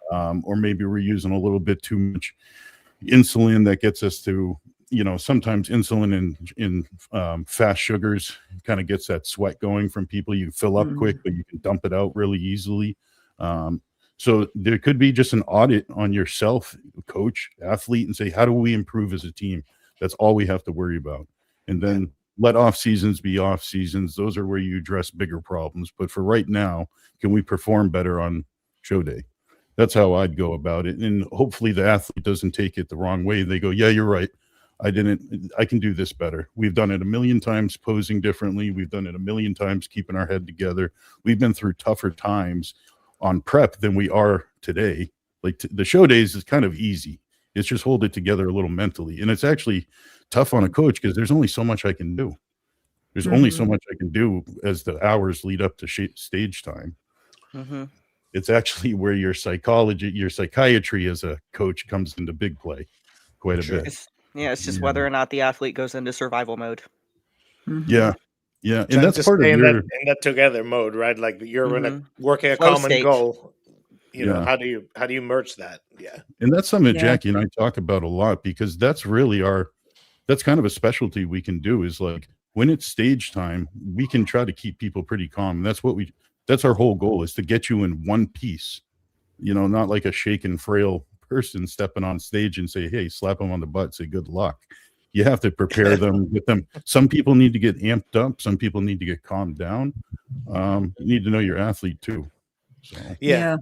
or maybe we're using a little bit too much insulin that gets us to, you know, sometimes insulin in fast sugars kind of gets that sweat going from people. You fill up quick, but you can dump it out really easily. So there could be just an audit on yourself, coach, athlete, and say, how do we improve as a team? That's all we have to worry about. And then let off seasons be off seasons. Those are where you address bigger problems. But for right now, can we perform better on show day? That's how I'd go about it. And hopefully the athlete doesn't take it the wrong way. They go, yeah, you're right. I can do this better. We've done it a million times posing differently. We've done it a million times keeping our head together. We've been through tougher times on prep than we are today. Like the show days is kind of easy. It's just hold it together a little mentally. And it's actually tough on a coach because there's only so much I can do. There's only so much I can do as the hours lead up to stage time. It's actually where your psychology, your psychiatry as a coach comes into big play quite a bit. It's just whether or not the athlete goes into survival mode. Yeah. And Trying that's to part of stay in your that together mode, right? Like you're in a working a common state. goal. You know, how do you merge that? Yeah. And that's something that Jackie and I talk about a lot, because that's really that's kind of a specialty we can do, is like when it's stage time, we can try to keep people pretty calm. And that's our whole goal, is to get you in one piece, you know, not like a shaken, frail person stepping on stage and say, hey, slap them on the butt, say good luck. You have to prepare them, get them. Some people need to get amped up. Some people need to get calmed down. You need to know your athlete too. So. Yeah.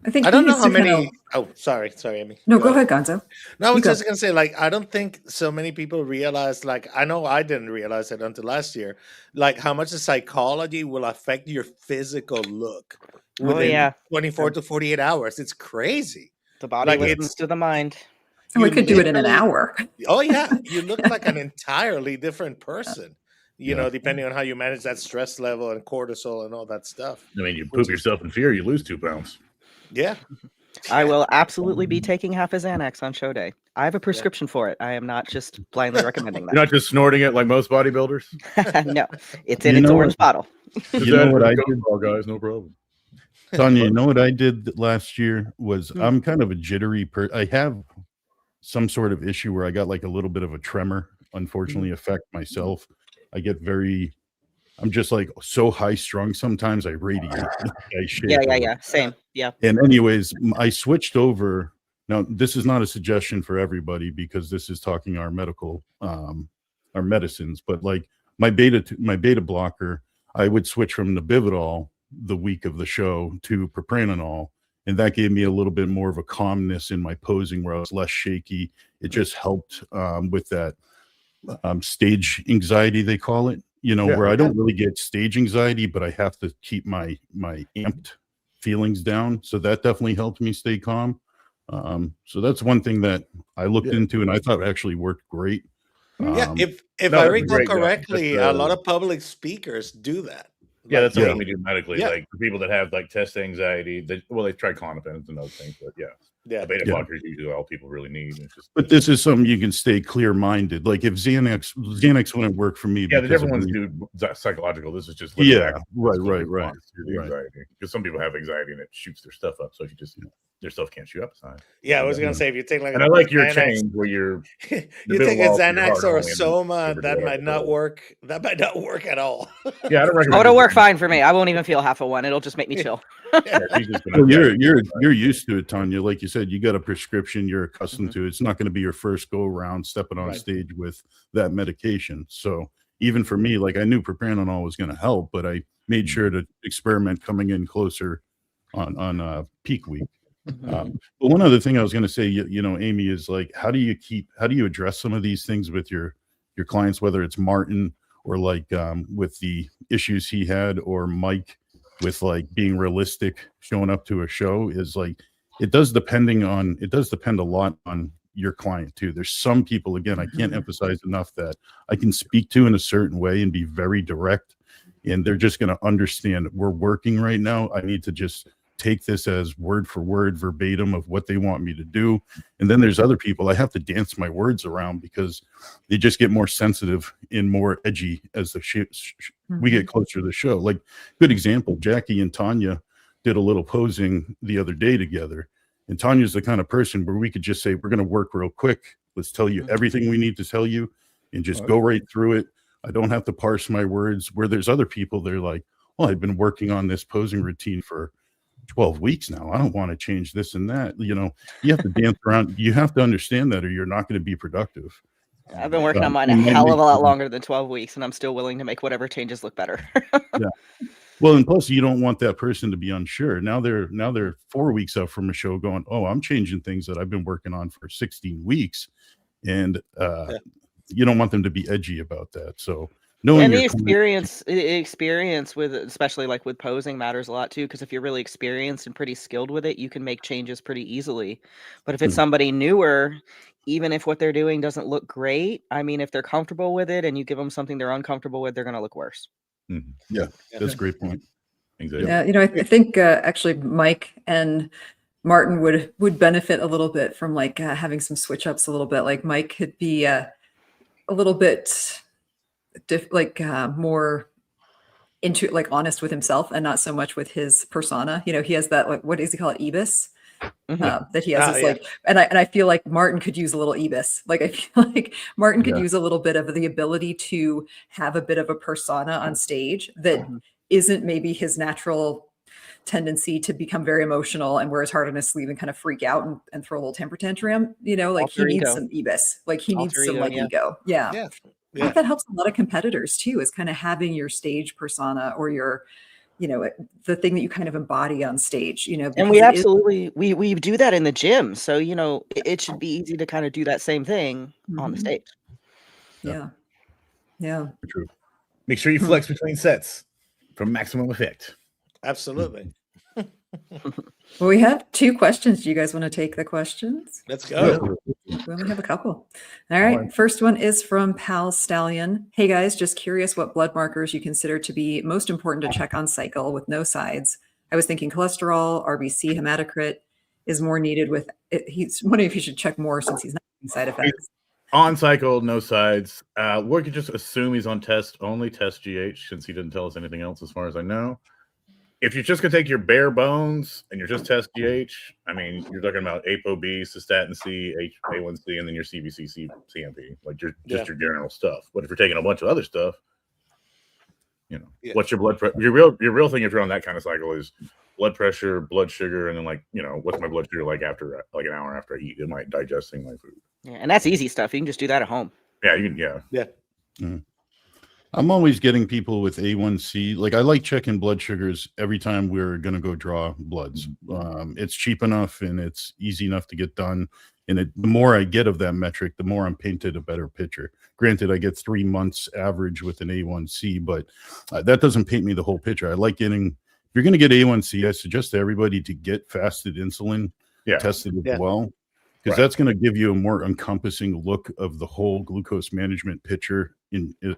I think I don't know he how needs to many. kind Oh, sorry, Amy. No, go ahead, Gonzo. No, I was You go. just gonna say, like, I don't think so many people realize. Like, I know I didn't realize it until last year. Like, how much the psychology will affect your physical look within 24 to 48 hours. It's crazy. The body listens to the mind. We could do it in an hour. Oh yeah, you look like an entirely different person. You know, depending on how you manage that stress level and cortisol and all that stuff. I mean, you poop yourself in fear, you lose 2 pounds. Yeah. I will absolutely be taking half a Xanax on show day. I have a prescription for it. I am not just blindly recommending that. You're not just snorting it like most bodybuilders? No, it's in its orange bottle. You know what I did? Guys, no problem. Tanya, you know what I did last year was I'm kind of a jittery I have some sort of issue where I got like a little bit of a tremor, unfortunately, affect myself. I get I'm just like so high strung. Sometimes I radiate. I shake. Yeah. Same. Yeah. And anyways, I switched over. Now, this is not a suggestion for everybody, because this is talking our medicines, but like my beta blocker, I would switch from Nabividol the week of the show to propranolol. And that gave me a little bit more of a calmness in my posing, where I was less shaky. It just helped with that stage anxiety, they call it, you know, where I don't really get stage anxiety, but I have to keep my amped feelings down. So that definitely helped me stay calm. So that's one thing that I looked into, and I thought actually worked great. If I recall correctly, a lot of public speakers do that. Yeah, that's what we do medically. Like for people that have like test anxiety, they try Klonopin and other things, but beta blocker is usually all people really need. It's just, but this is something you can stay clear-minded. Like if Xanax wouldn't work for me. Yeah, the different ones do psychological. This is just right. Because some people have anxiety and it shoots their stuff up. So if you just their stuff can't shoot up. Yeah, I was gonna say, if you take like, and I like your change where you take a Xanax or a Soma, that might not work. That might not work at all. Yeah, I don't recommend. Oh, it'll work fine for me. I won't even feel half of one. It'll just make me chill. You're used to it, Tanya. Like you said, you got a prescription. You're accustomed to it. It's not going to be your first go around stepping on stage with that medication. So even for me, like I knew propranolol was going to help, but I made sure to experiment coming in closer on peak week. But one other thing I was going to say, you know, Amy, is like, how do you address some of these things with your clients, whether it's Martin or like with the issues he had, or Mike with like being realistic, showing up to a show, is like, it does depend a lot on your client too. There's some people, again, I can't emphasize enough, that I can speak to in a certain way and be very direct, and they're just going to understand we're working right now. I need to just take this as word for word verbatim of what they want me to do. And then there's other people I have to dance my words around, because they just get more sensitive and more edgy as we get closer to the show. Like, good example, Jackie and Tanya did a little posing the other day together, and Tanya's the kind of person where we could just say, we're going to work real quick. Let's tell you everything we need to tell you and just go right through it. I don't have to parse my words. Where there's other people, they're like, well, I've been working on this posing routine for 12 weeks now. I don't want to change this and that. You know, you have to dance around. You have to understand that, or you're not going to be productive. I've been working on mine a hell of a lot longer than 12 weeks, and I'm still willing to make whatever changes look better. Yeah. Well, and plus you don't want that person to be unsure. Now they're 4 weeks out from a show going, oh, I'm changing things that I've been working on for 16 weeks. And you don't want them to be edgy about that. So knowing the experience with, especially like with posing, matters a lot too, because if you're really experienced and pretty skilled with it, you can make changes pretty easily. But if it's somebody newer, even if what they're doing doesn't look great, I mean, if they're comfortable with it and you give them something they're uncomfortable with, they're going to look worse. Yeah, that's a great point. Exactly. Yeah, you know, I think actually Mike and Martin would benefit a little bit from like having some switch ups a little bit. Like Mike could be a little bit more into like honest with himself and not so much with his persona. You know, he has that, like, what does he call it, EBIS? That he has this like, and I feel like Martin could use a little EBIS. Like I feel like Martin could use a little bit of the ability to have a bit of a persona on stage that isn't maybe his natural tendency to become very emotional and wear his heart on his sleeve and kind of freak out and throw a little temper tantrum. You know, like he needs some EBIS. Like he needs some like ego. Yeah. I think that helps a lot of competitors too, is kind of having your stage persona or your, you know, the thing that you kind of embody on stage, you know. And we absolutely, we do that in the gym. So, you know, it should be easy to kind of do that same thing on the stage. Yeah. Yeah. True. Make sure you flex between sets for maximum effect. Absolutely. Well, we have 2 questions. Do you guys want to take the questions? Let's go. We only have a couple. All right. First one is from Pal Stallion. Hey guys, just curious what blood markers you consider to be most important to check on cycle with no sides. I was thinking cholesterol, RBC, hematocrit is more needed with it. He's wondering if he should check more since he's not getting side effects. On cycle, no sides. We could just assume he's on test GH, since he didn't tell us anything else as far as I know. If you're just going to take your bare bones and you're just test GH, I mean, you're talking about ApoB, cystatin C, A1C, and then your CBC, CMP, like your general stuff. But if you're taking a bunch of other stuff, you know, what's your blood pressure? Your real thing if you're on that kind of cycle is blood pressure, blood sugar, and then like, you know, what's my blood sugar like after like an hour after I eat? Am I digesting my food? Yeah, and that's easy stuff. You can just do that at home. Yeah, you can. Yeah. I'm always getting people with A1C. Like I like checking blood sugars every time we're going to go draw bloods. It's cheap enough and it's easy enough to get done. And the more I get of that metric, the more I'm painted a better picture. Granted, I get 3 months average with an A1C, but that doesn't paint me the whole picture. I like getting, if you're going to get A1C, I suggest to everybody to get fasted insulin tested as well. Because that's going to give you a more encompassing look of the whole glucose management picture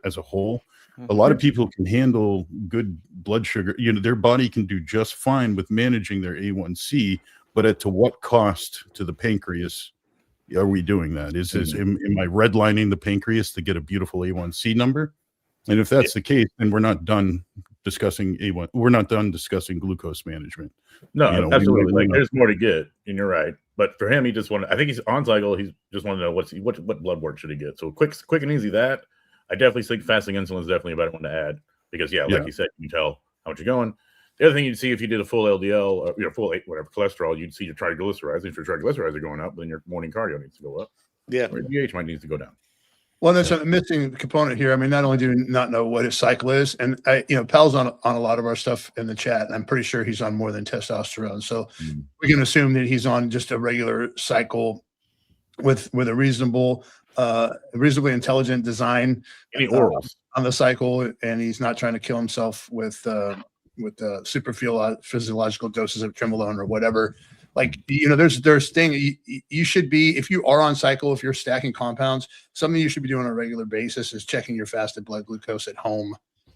as a whole. A lot of people can handle good blood sugar. You know, their body can do just fine with managing their A1C, but to what cost to the pancreas are we doing that? Am I redlining the pancreas to get a beautiful A1C number? And if that's the case, then we're not done discussing A1. We're not done discussing glucose management. No, you know, absolutely. Like there's more to get, and you're right. But for him, he just wanted. I think he's on cycle. He just wanted to know what blood work should he get. So quick and easy. That I definitely think fasting insulin is definitely a better one to add because like you said, you can tell how much you're going. The other thing you'd see if you did a full LDL or full whatever cholesterol, you'd see your triglycerides. If your triglycerides are going up, then your morning cardio needs to go up. Yeah, or your DH might need to go down. Well, there's a missing component here. I mean, not only do we not know what his cycle is, and Pal's on a lot of our stuff in the chat, and I'm pretty sure he's on more than testosterone. So we can assume that he's on just a regular cycle with a reasonably intelligent design on the cycle, and he's not trying to kill himself with super physiological doses of trembolone or whatever. Like, you know, there's thing you should be, if you are on cycle, if you're stacking compounds, something you should be doing on a regular basis is checking your fasted blood glucose at home.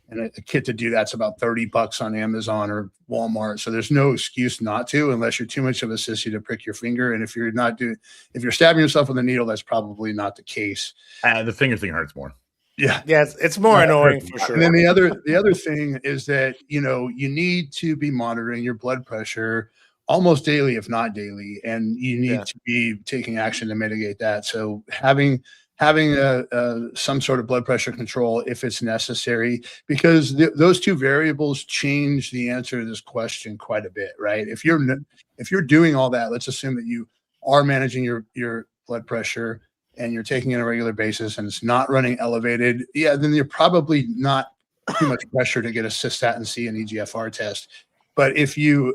And a kit to do that's about $30 on Amazon or Walmart. So there's no excuse not to, unless you're too much of a sissy to prick your finger. And if you're stabbing yourself with a needle, that's probably not the case. The finger thing hurts more. Yeah, it's more annoying for sure. And then the other thing is that, you know, you need to be monitoring your blood pressure almost daily, if not daily, and you need to be taking action to mitigate that. So having having some sort of blood pressure control if it's necessary, because those two variables change the answer to this question quite a bit, right? If you're doing all that, let's assume that you are managing your blood pressure and you're taking it on a regular basis and it's not running elevated, then you're probably not too much pressure to get a cystatin C and EGFR test. But if you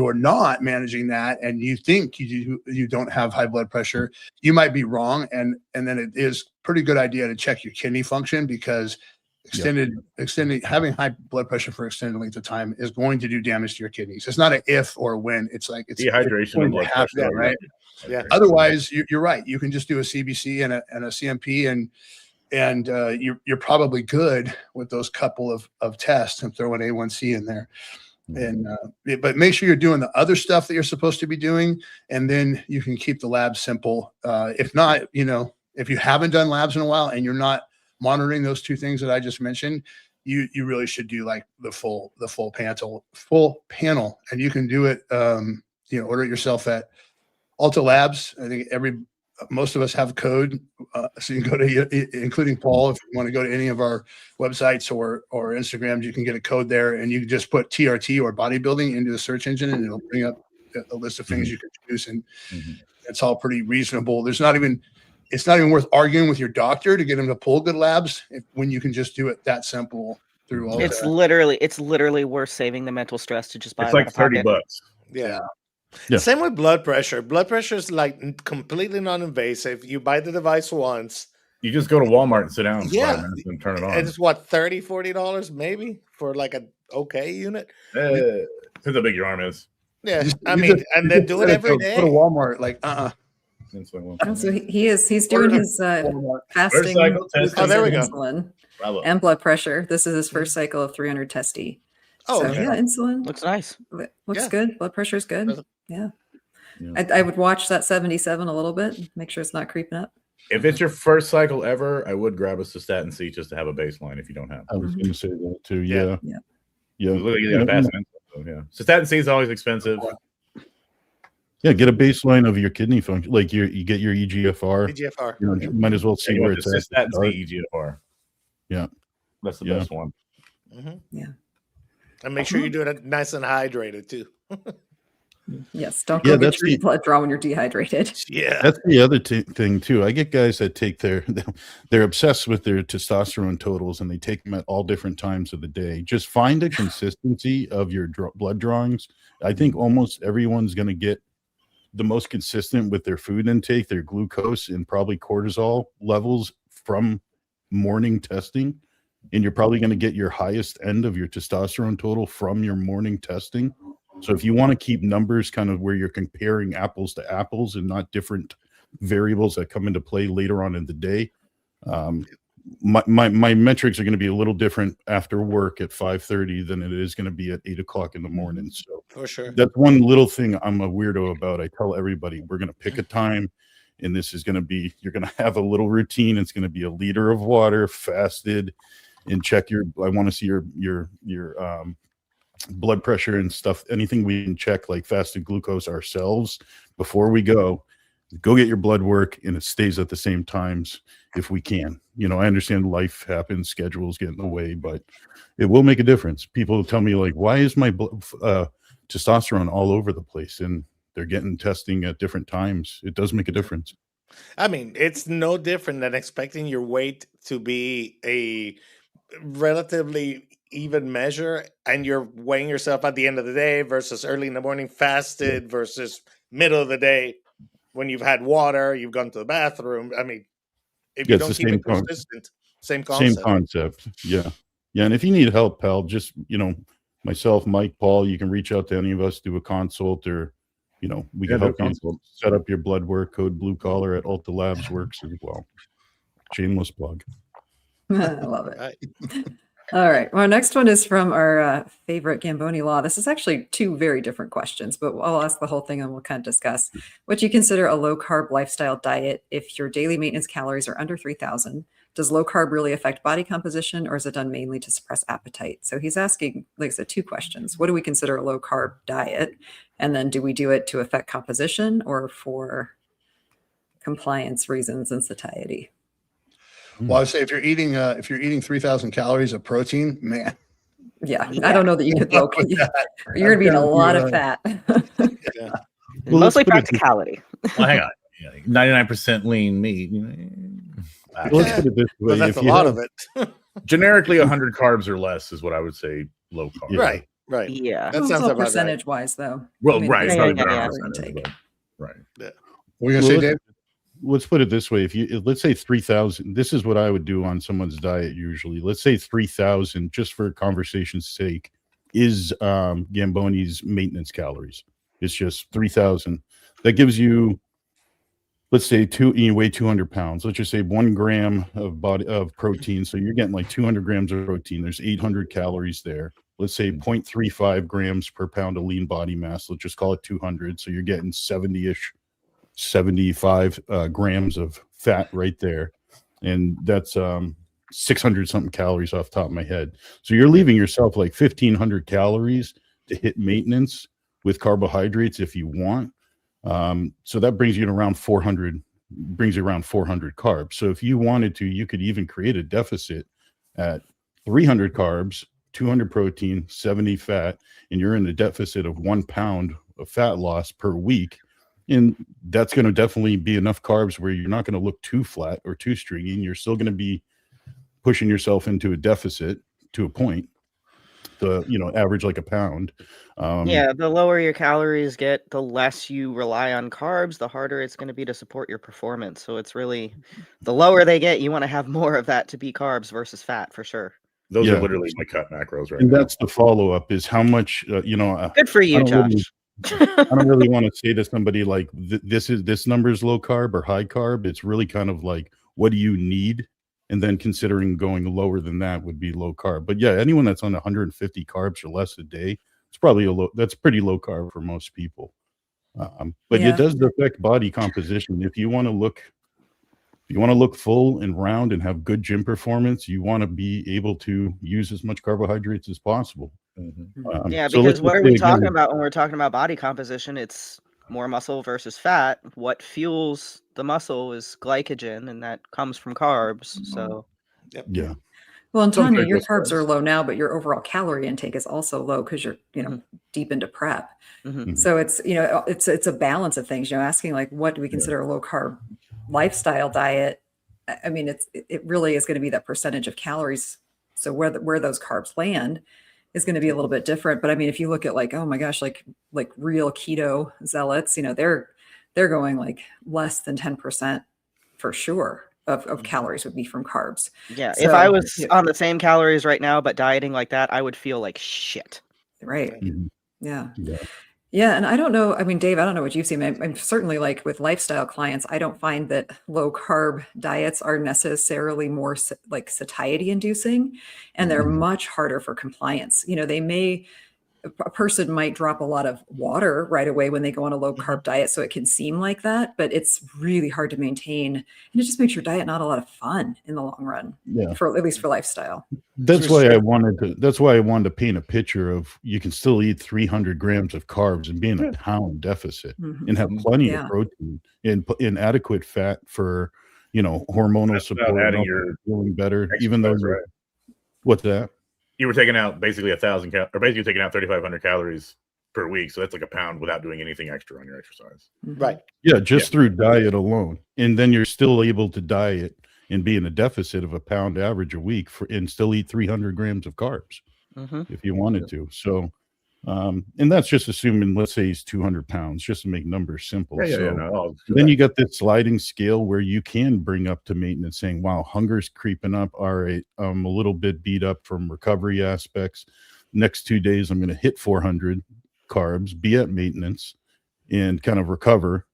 are not managing that and you think you don't have high blood pressure, you might be wrong. And then it is pretty good idea to check your kidney function, because having high blood pressure for extended length of time is going to do damage to your kidneys. It's not an if or when. It's like it's dehydration and blood pressure, right? Yeah. Otherwise, you're right. You can just do a CBC and a CMP, and you're probably good with those couple of tests, and throw an A1C in there. But make sure you're doing the other stuff that you're supposed to be doing, and then you can keep the lab simple. If not, if you haven't done labs in a while and you're not monitoring those two things that I just mentioned, you really should do like the full panel, and you can do it. Order it yourself at Ulta Labs. I think most of us have a code, so you can go to, including Paul, if you want to go to any of our websites or Instagrams, you can get a code there, and you can just put TRT or bodybuilding into the search engine, and it'll bring up a list of things you can choose, and it's all pretty reasonable. It's not even worth arguing with your doctor to get him to pull good labs when you can just do it that simple through all. It's literally worth saving the mental stress to just buy. It's like $30. Yeah. Yeah. Same with blood pressure. Blood pressure is like completely non-invasive. You buy the device once. You just go to Walmart and sit down for Yeah. 5 minutes and turn it on. It's what, $30, $40 maybe for like an okay unit. Depends how big your arm is. Yeah, and they do it every day. Go to Walmart, like So he's doing his fasting cycle test. Oh, there we go. insulin Bravo. and blood pressure. This is his first cycle of 300 testy. Oh, so okay. yeah, insulin Looks nice. looks Yeah. good. Blood pressure is good. Yeah. Yeah. I would watch that 77 a little bit, make sure it's not creeping up. If it's your first cycle ever, I would grab a cystatin C just to have a baseline if you don't have. I was going to say that too. Yeah. Yeah. Look like you got a fast insulin, so, yeah. Cystatin C is always expensive. Yeah. Get a baseline of your kidney function. Like you get your EGFR. EGFR. You might as well see You where want it's the at. cystatin to start. C EGFR. Yeah. That's the Yeah. best one. Yeah. And make sure you do it nice and hydrated too. Yes. Don't go get that's your the- blood drawn when you're dehydrated. Yeah. That's the other thing too. I get guys that take they're obsessed with their testosterone totals, and they take them at all different times of the day. Just find a consistency of your blood drawings. I think almost everyone's going to get the most consistent with their food intake, their glucose, and probably cortisol levels from morning testing. And you're probably going to get your highest end of your testosterone total from your morning testing. So if you want to keep numbers kind of where you're comparing apples to apples and not different variables that come into play later on in the day, my metrics are going to be a little different after work at 5:30 than it is going to be at 8 o'clock in the morning. So For sure. that's one little thing I'm a weirdo about. I tell everybody we're going to pick a time, and this is going to be, you're going to have a little routine. It's going to be a liter of water, fasted, and check I want to see your blood pressure and stuff. Anything we can check, like fasted glucose ourselves before we go get your blood work, and it stays at the same times if we can. I understand life happens, schedules get in the way, but it will make a difference. People tell me, like, why is my testosterone all over the place? And they're getting testing at different times. It does make a difference. I mean, it's no different than expecting your weight to be a relatively even measure, and you're weighing yourself at the end of the day versus early in the morning fasted versus middle of the day when you've had water, you've gone to the bathroom. I mean, if you it's don't the keep same it consistent, same Same concept. concept. Yeah. And if you need help, pal, just, myself, Mike, Paul, you can reach out to any of us, do a consult, or, we can help you set up your blood work. Code blue collar at Ulta Labs works as well. Shameless plug. I love it. Right. All right. Well, next one is from our favorite Gamboni Law. This is actually two very different questions, but I'll ask the whole thing and we'll kind of discuss what you consider a low carb lifestyle diet. If your daily maintenance calories are under 3,000, does low carb really affect body composition, or is it done mainly to suppress appetite? So he's asking, like I said, two questions. What do we consider a low carb diet? And then do we do it to affect composition or for compliance reasons and satiety? Well, I would say if you're eating 3,000 calories of protein, man. Yeah, I don't know that you could low. You're gonna be eating a lot of fat. Yeah. Well, Mostly let's put it- practicality. Well, hang on. 99% lean meat. Well, let's put it this way: But that's if a you lot have- of it. Generically, 100 carbs or less is what I would say low carb. Yeah. Right. Right. Yeah. That Well, sounds it's all about right. percentage wise, though. Well, I mean, right. it's Probably yeah, better yeah. on calorie percentage, intake. but- right. What were you gonna Well, say, Dave? let's put it this way: if you let's say 3,000, this is what I would do on someone's diet usually. Let's say 3,000, just for conversation's sake, is Gamboni's maintenance calories. It's just 3,000. That gives you, let's say, you weigh 200 pounds. Let's just say 1 gram of protein. So you're getting like 200 grams of protein. There's 800 calories there. Let's say 0.35 grams per pound of lean body mass. Let's just call it 200. So you're getting 70-ish, 75 grams of fat right there. And that's 600 something calories off the top of my head. So you're leaving yourself like 1,500 calories to hit maintenance with carbohydrates if you want. So that brings you to around 400, carbs. So if you wanted to, you could even create a deficit at 300 carbs, 200 protein, 70 fat, and you're in a deficit of 1 pound of fat loss per week. And that's going to definitely be enough carbs where you're not going to look too flat or too stringy. And you're still going to be pushing yourself into a deficit to a point to, average like a pound. Yeah, the lower your calories get, the less you rely on carbs, the harder it's going to be to support your performance. So it's really, the lower they get, you want to have more of that to be carbs versus fat for sure. Those Yeah. are literally my cut macros right And now. that's the follow-up is how much, Good for you, I don't Josh. I don't really want to say to somebody like this number is low carb or high carb. It's really kind of like, what do you need? And then considering going lower than that would be low carb. But yeah, anyone that's on 150 carbs or less a day, it's probably that's pretty low carb for most people. But Yeah. it does affect body composition. If you want to look full and round and have good gym performance, you want to be able to use as much carbohydrates as possible. Yeah, So because let's what just are we say again- talking about when we're talking about body composition? It's more muscle versus fat. What fuels the muscle is glycogen, and that comes from carbs. So Yeah. Well, and Some Tanya, your triglycerides. carbs are low now, but your overall calorie intake is also low because you're, deep into prep. mhm. So it's, it's a balance of things, asking like, what do we consider a low carb lifestyle diet? I mean, it really is going to be that percentage of calories. So where those carbs land is going to be a little bit different. But I mean, if you look at like, oh my gosh, like real keto zealots, they're going like less than 10% for sure of calories would be from carbs. Yeah, So, if I was yeah. on the same calories right now, but dieting like that, I would feel like shit. Right. Mhm. Yeah. Yeah. Yeah. And I don't know. I mean, Dave, I don't know what you've seen. I'm certainly like with lifestyle clients, I don't find that low carb diets are necessarily more like satiety inducing, and they're Mhm. much harder for compliance. A person might drop a lot of water right away when they go on a low carb diet. So it can seem like that, but it's really hard to maintain. And it just makes your diet not a lot of fun in the long run, Yeah. at least for lifestyle. That's why I wanted to paint a picture of you can still eat 300 grams of carbs and be in a pound deficit Mhm. and have plenty Yeah. of protein and adequate fat for, hormonal That's without support, adding and your feeling better, even though exercise, you're, right? what's that? You were taking out basically 1,000 or basically taking out 3,500 calories per week. So that's like a pound without doing anything extra on your exercise. Mhm. Right. Yeah, just through diet alone. And then you're still able to diet and be in a deficit of a pound average a week and still eat 300 grams of carbs hmm if you wanted to. So, and that's just assuming, let's say he's 200 pounds, just to make numbers simple. So then you got this sliding scale where you can bring up to maintenance saying, wow, hunger's creeping up. All right, I'm a little bit beat up from recovery aspects. Next 2 days, I'm going to hit 400 carbs, be at maintenance, and kind of recover.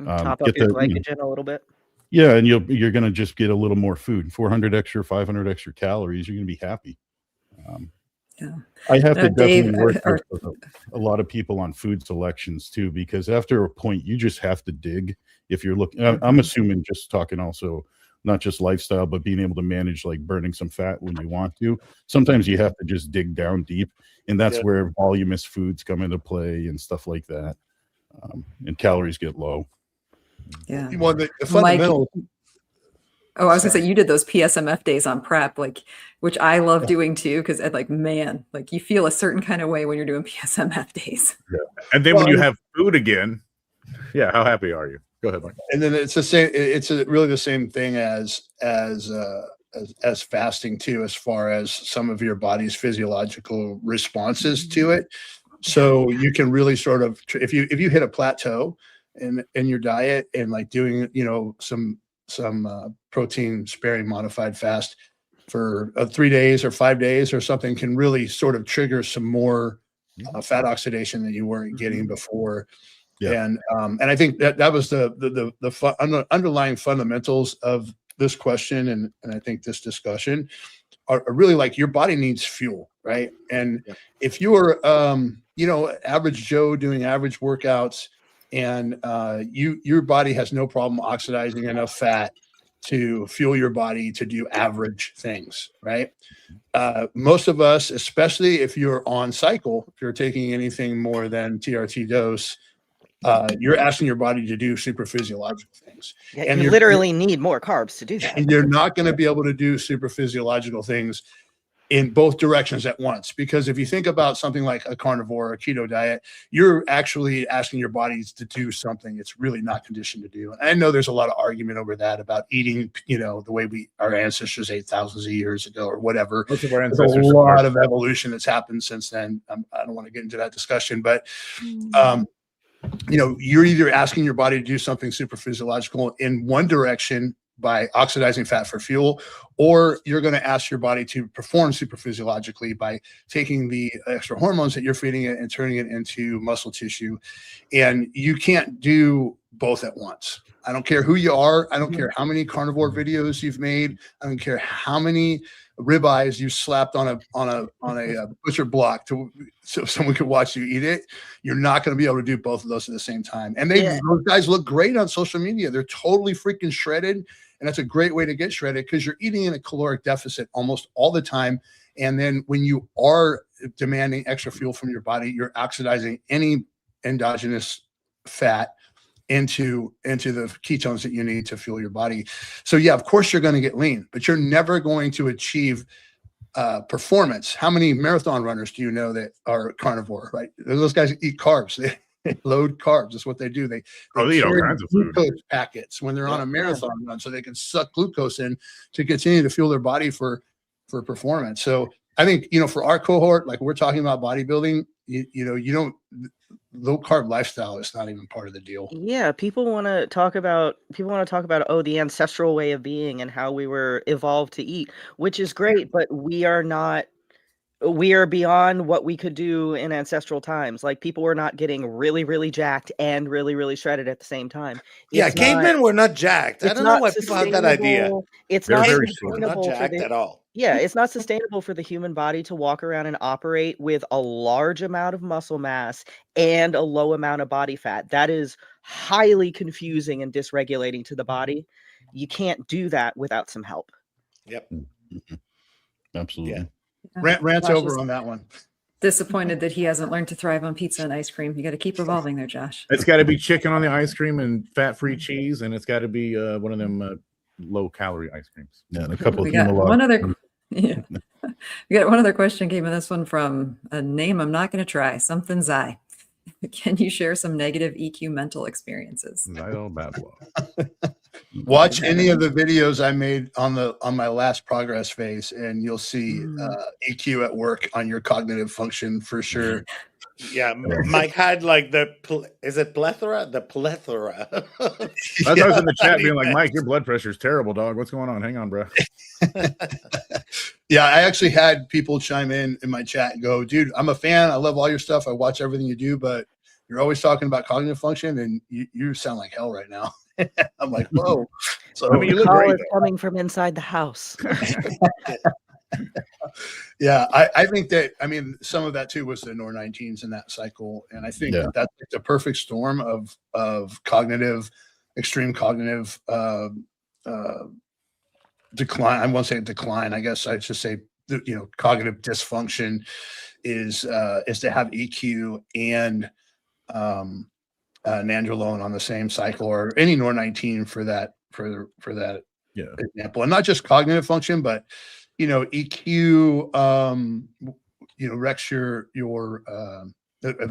Top up Get your the- glycogen a little bit. Yeah, and you're going to just get a little more food, 400 extra, 500 extra calories. You're going to be happy. Yeah. I have to Dave, definitely work with a lot of people on food selections too, because after a point, you just have to dig. If you're looking, I'm assuming just talking also not just lifestyle, but being able to manage like burning some fat when you want to. Sometimes you have to just dig down deep, and that's where voluminous foods come into play and stuff like that, and calories get low. Yeah. Well, the fundamentals. Oh, I was gonna say you did those PSMF days on prep, like, which I love doing too, because like, man, like you feel a certain kind of way when you're doing PSMF days. Yeah. And then when you have food again, yeah, how happy are you? Go ahead, Mike. And then it's the same. It's really the same thing as fasting too, as far as some of your body's physiological responses to it. So you can really sort of, if you hit a plateau in your diet and like doing, you know, some protein sparing modified fast for 3 days or 5 days or something, can really sort of trigger some more fat oxidation that you weren't getting before. Yeah. And I think that was the underlying fundamentals of this question, and I think this discussion are really like your body needs fuel, right? And if you're you know, average Joe doing average workouts, and your body has no problem oxidizing enough fat to fuel your body to do average things, right? Most of us, especially if you're on cycle, if you're taking anything more than TRT dose, you're asking your body to do super physiological things. Yeah, and you literally need more carbs to do that. And you're not going to be able to do super physiological things in both directions at once. Because if you think about something like a carnivore or a keto diet, you're actually asking your bodies to do something it's really not conditioned to do. And I know there's a lot of argument over that, about eating, you know, the way our ancestors ate thousands of years ago or whatever. Most of our There's ancestors a lot of evolution that's happened since then. I don't want to get into that discussion, but you know, you're either asking your body to do something super physiological in one direction by oxidizing fat for fuel, or you're going to ask your body to perform super physiologically by taking the extra hormones that you're feeding it and turning it into muscle tissue. And you can't do both at once. I don't care who you are. I don't care how many carnivore videos you've made. I don't care how many ribeyes you slapped on a butcher block so someone could watch you eat it. You're not going to be able to do both of those at the same time. And those guys look great on social media. They're totally freaking shredded. And that's a great way to get shredded, because you're eating in a caloric deficit almost all the time. And then when you are demanding extra fuel from your body, you're oxidizing any endogenous fat into the ketones that you need to fuel your body. So yeah, of course you're going to get lean, but you're never going to achieve performance. How many marathon runners do you know that are carnivore, right? Those guys eat carbs. They load carbs. That's what they do. They eat all kinds of food. Glucose packets when they're on a marathon run, so they can suck glucose in to continue to fuel their body for performance. So I think, you know, for our cohort, like we're talking about bodybuilding, you don't, low carb lifestyle is not even part of the deal. Yeah, people want to talk about the ancestral way of being and how we were evolved to eat, which is great, but we are beyond what we could do in ancestral times. Like, people were not getting really, really jacked and really, really shredded at the same time. Cavemen were not jacked. I don't know why people have that idea. It's They're not very sustainable not jacked at all. Yeah, it's not sustainable for the human body to walk around and operate with a large amount of muscle mass and a low amount of body fat. That is highly confusing and dysregulating to the body. You can't do that without some help. Yep. Absolutely. Yeah. Rant's Josh over is on that one. disappointed that he hasn't learned to thrive on pizza and ice cream. You got to keep evolving there, Josh. It's got to be chicken on the ice cream and fat-free cheese, and it's got to be one of them low-calorie ice creams. Yeah, and a couple We of got one other. Yeah. We got one other question came in. This one from a name I'm not going to try. Something Zai. Can you share some negative EQ mental experiences? I know bad luck. Watch any of the videos I made on my last progress phase, and you'll see EQ at work on your cognitive function for sure. Yeah, Mike had like is it plethora? The plethora. That's why I was in the chat being like, Mike, your blood pressure is terrible, dog. What's going on? Hang on, bro. Yeah, I actually had people chime in my chat and go, dude, I'm a fan. I love all your stuff. I watch everything you do, but you're always talking about cognitive function, and you sound like hell right now. I'm like, whoa. So I mean, you look Call great. is coming from inside the house. Yeah, I think that, I mean, some of that too was the NOR19s in that cycle. And I think that's the perfect storm of extreme cognitive decline. I won't say decline. I guess I should say, cognitive dysfunction is to have EQ and nandrolone on the same cycle, or any NOR19 for that example, and not just cognitive function, but EQ, wrecks your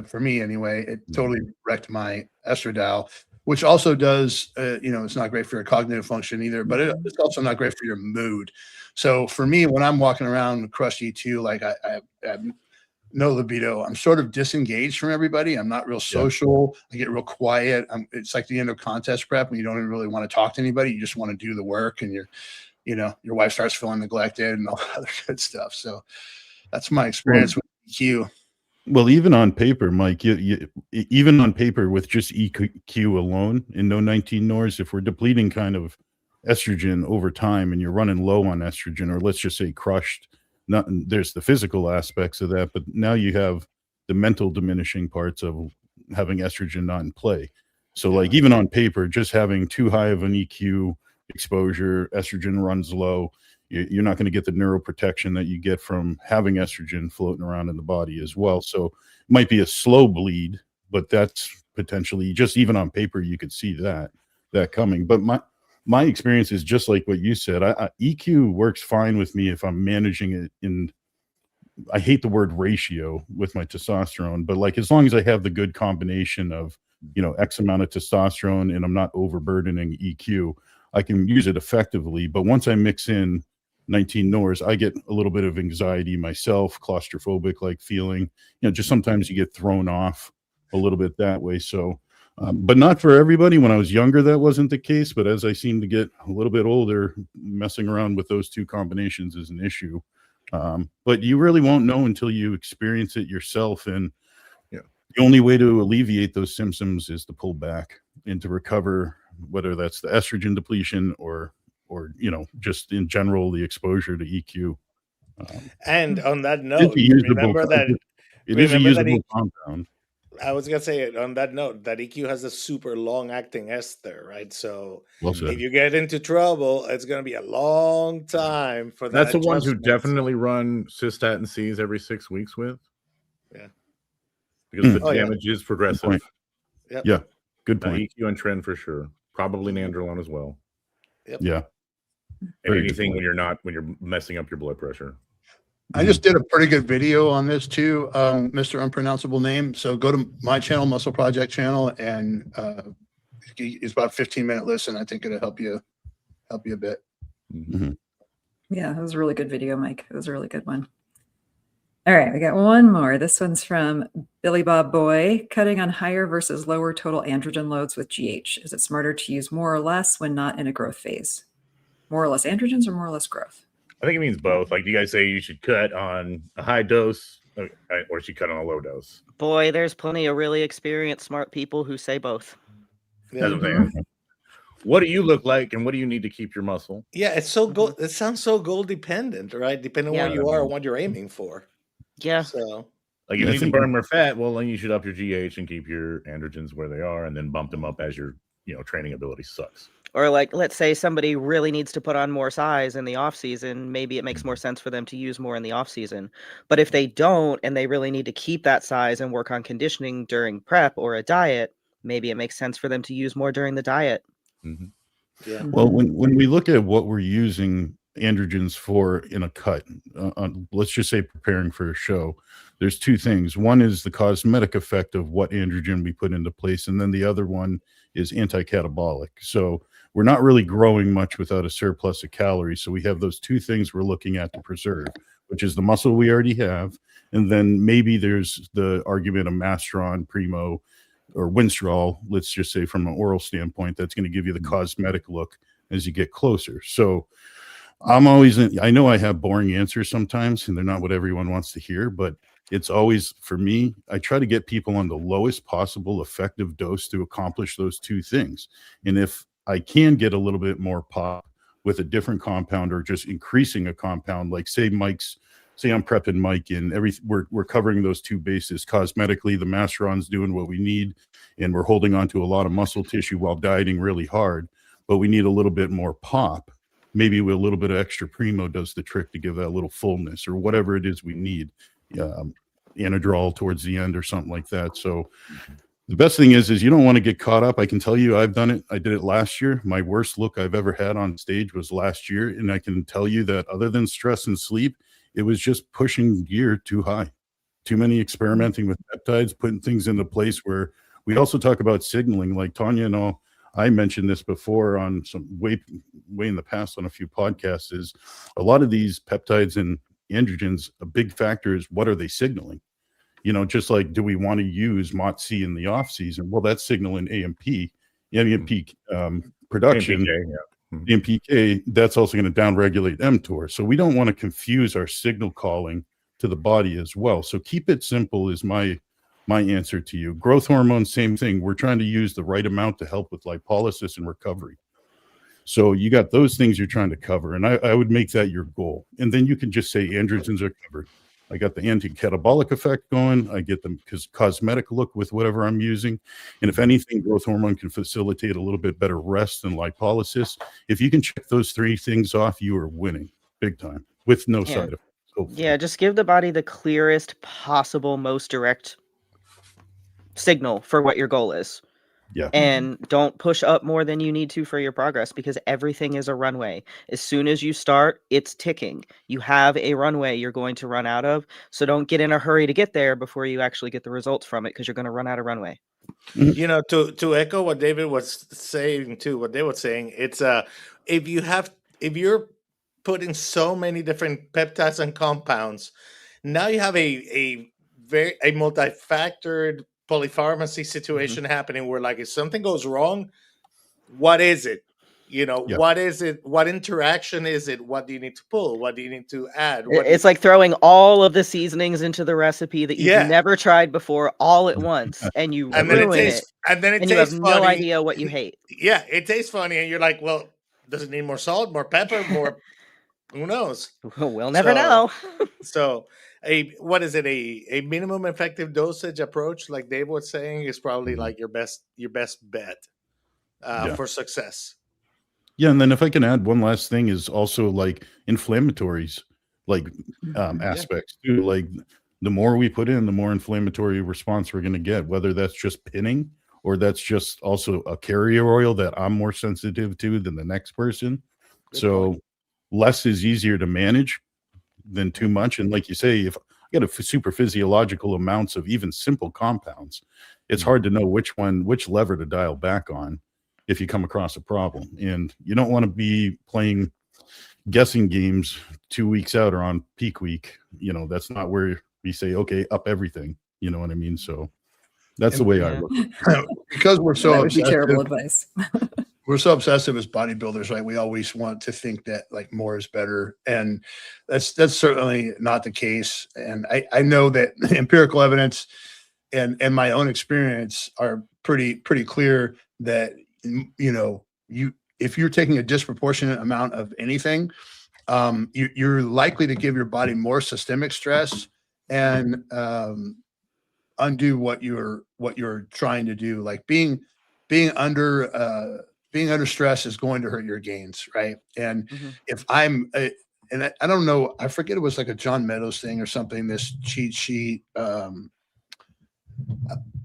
for me anyway, it totally wrecked my estradiol, which also does, it's not great for your cognitive function either, but it's also not great for your mood. So for me, when I'm walking around crushed E2, like I have no libido, I'm sort of disengaged from everybody. I'm not real social. I get real quiet. It's like the end of contest prep when you don't even really want to talk to anybody. You just want to do the work, and your wife starts feeling neglected and all that other good stuff. So that's my experience with EQ. Well, even on paper, Mike, even on paper with just EQ alone and no 19 NORs, if we're depleting kind of estrogen over time and you're running low on estrogen, or let's just say crushed, there's the physical aspects of that, but now you have the mental diminishing parts of having estrogen not in play. So like even on paper, just having too high of an EQ exposure, estrogen runs low, you're not going to get the neuroprotection that you get from having estrogen floating around in the body as well. So it might be a slow bleed, but that's potentially, just even on paper, you could see that coming. But my experience is just like what you said. EQ works fine with me if I'm managing it in, I hate the word ratio with my testosterone, but like as long as I have the good combination of, X amount of testosterone and I'm not overburdening EQ, I can use it effectively. But once I mix in 19 NORs, I get a little bit of anxiety myself, claustrophobic like feeling, just sometimes you get thrown off a little bit that way. So, but not for everybody. When I was younger, that wasn't the case. But as I seem to get a little bit older, messing around with those two combinations is an issue. But you really won't know until you experience it yourself. And the only way to alleviate those symptoms is to pull back and to recover, whether that's the estrogen depletion or just in general, the exposure to EQ. And on that note, remember that it is a usable compound. I was going to say on that note that EQ has a super long acting ester, right? So if you get into trouble, it's going to be a long time for that. That's the ones who definitely run cystatin Cs every 6 weeks with. Yeah. Because the damage is progressive. Yep. Yeah. Good point. EQ and trend for sure. Probably nandrolone as well. Yep. Yeah. And anything when you're messing up your blood pressure. I just did a pretty good video on this too, Mr. Unpronounceable Name. So go to my channel, Muscle Project channel, and it's about a 15-minute listen. I think it'll help you a bit. Mm-hmm. Yeah, that was a really good video, Mike. It was a really good one. All right, we got one more. This one's from Billy Bob Boy. Cutting on higher versus lower total androgen loads with GH. Is it smarter to use more or less when not in a growth phase? More or less androgens or more or less growth? I think it means both. Like, do you guys say you should cut on a high dose or should cut on a low dose? Boy, there's plenty of really experienced, smart people who say both. That's what I'm saying. What do you look like, and what do you need to keep your muscle? Yeah, it's so goal. It sounds so goal dependent, right? Depending on where you are and what you're aiming for. Yeah. So, like, if you need to burn more fat, well, then you should up your GH and keep your androgens where they are, and then bump them up as your training ability sucks. Or like, let's say somebody really needs to put on more size in the off season. Maybe it makes more sense for them to use more in the off season. But if they don't, and they really need to keep that size and work on conditioning during prep or a diet, maybe it makes sense for them to use more during the diet. Mm-hmm. Yeah. Well, when we look at what we're using androgens for in a cut, let's just say preparing for a show, there's two things. One is the cosmetic effect of what androgen we put into place, and then the other one is anti-catabolic. So we're not really growing much without a surplus of calories. So we have those two things we're looking at to preserve, which is the muscle we already have, and then maybe there's the argument of Mastron, Primo, or Winstrol, let's just say from an oral standpoint, that's going to give you the cosmetic look as you get closer. So I'm always I know I have boring answers sometimes, and they're not what everyone wants to hear, but it's always, for me, I try to get people on the lowest possible effective dose to accomplish those two things. And if I can get a little bit more pop with a different compound or just increasing a compound, like say I'm prepping Mike and we're covering those two bases. Cosmetically, the Masteron's doing what we need, and we're holding on to a lot of muscle tissue while dieting really hard, but we need a little bit more pop. Maybe with a little bit of extra Primo does the trick to give that little fullness or whatever it is we need. Anadrol towards the end or something like that. So The best thing is you don't want to get caught up. I can tell you I've done it. I did it last year. My worst look I've ever had on stage was last year. And I can tell you that other than stress and sleep, it was just pushing gear too high. Too many experimenting with peptides, putting things into place where we also talk about signaling. Like Tanya and all, I mentioned this before on some way in the past on a few podcasts, is a lot of these peptides and androgens, a big factor is what are they signaling? You know, just like, do we want to use MOTS-C in the off season? Well, that's signaling AMP production. AMPK, AMPK, that's also going to downregulate mTOR. So we don't want to confuse our signal calling to the body as well. So keep it simple is my answer to you. Growth hormone, same thing. We're trying to use the right amount to help with lipolysis and recovery. So you got those things you're trying to cover, and I would make that your goal. And then you can just say androgens are covered. I got the anti-catabolic effect going. I get the cosmetic look with whatever I'm using. And if anything, growth hormone can facilitate a little bit better rest and lipolysis. If you can check those 3 things off, you are winning big time with no side effects. Hopefully. Yeah, just give the body the clearest possible, most direct signal for what your goal is. Yeah. And don't push up more than you need to for your progress, because everything is a runway. As soon as you start, it's ticking. You have a runway you're going to run out of. So don't get in a hurry to get there before you actually get the results from it, because you're going to run out of runway. You know, to echo what David was saying too, what they were saying, it's if you're putting so many different peptides and compounds, now you have a multi-factored polypharmacy situation happening where, like, if something goes wrong, what is it? You know, what is it? What interaction is it? What do you need to pull? What do you need to add? It's like throwing all of the seasonings into the recipe that you've never tried before all at once, and you ruin it. And then it you have tastes no funny. idea what you hate. Yeah, it tastes funny, and you're like, well, does it need more salt, more pepper, more? Who knows? We'll never know. So, what is it? A minimum effective dosage approach, like Dave was saying, is probably like your best bet for success. Yeah, and then if I can add one last thing is also like inflammatories, like aspects too. Like the more we put in, the more inflammatory response we're going to get, whether that's just pinning or that's just also a carrier oil that I'm more sensitive to than the next person. So less is easier to manage than too much. And like you say, if I got a super physiological amounts of even simple compounds, it's hard to know which lever to dial back on if you come across a problem. And you don't want to be playing guessing games 2 weeks out or on peak week. You know, that's not where we say, okay, up everything. You know what I mean? So that's the way I look at it. Because we're so That would be obsessive, terrible advice. we're so obsessive as bodybuilders, right? We always want to think that like more is better. And that's certainly not the case. And I know that empirical evidence and my own experience are pretty clear that, you know, if you're taking a disproportionate amount of anything, you're likely to give your body more systemic stress and undo what you're trying to do. Like being under stress is going to hurt your gains, right? And if I'm and I don't know, I forget, it was like a John Meadows thing or something, this cheat sheet.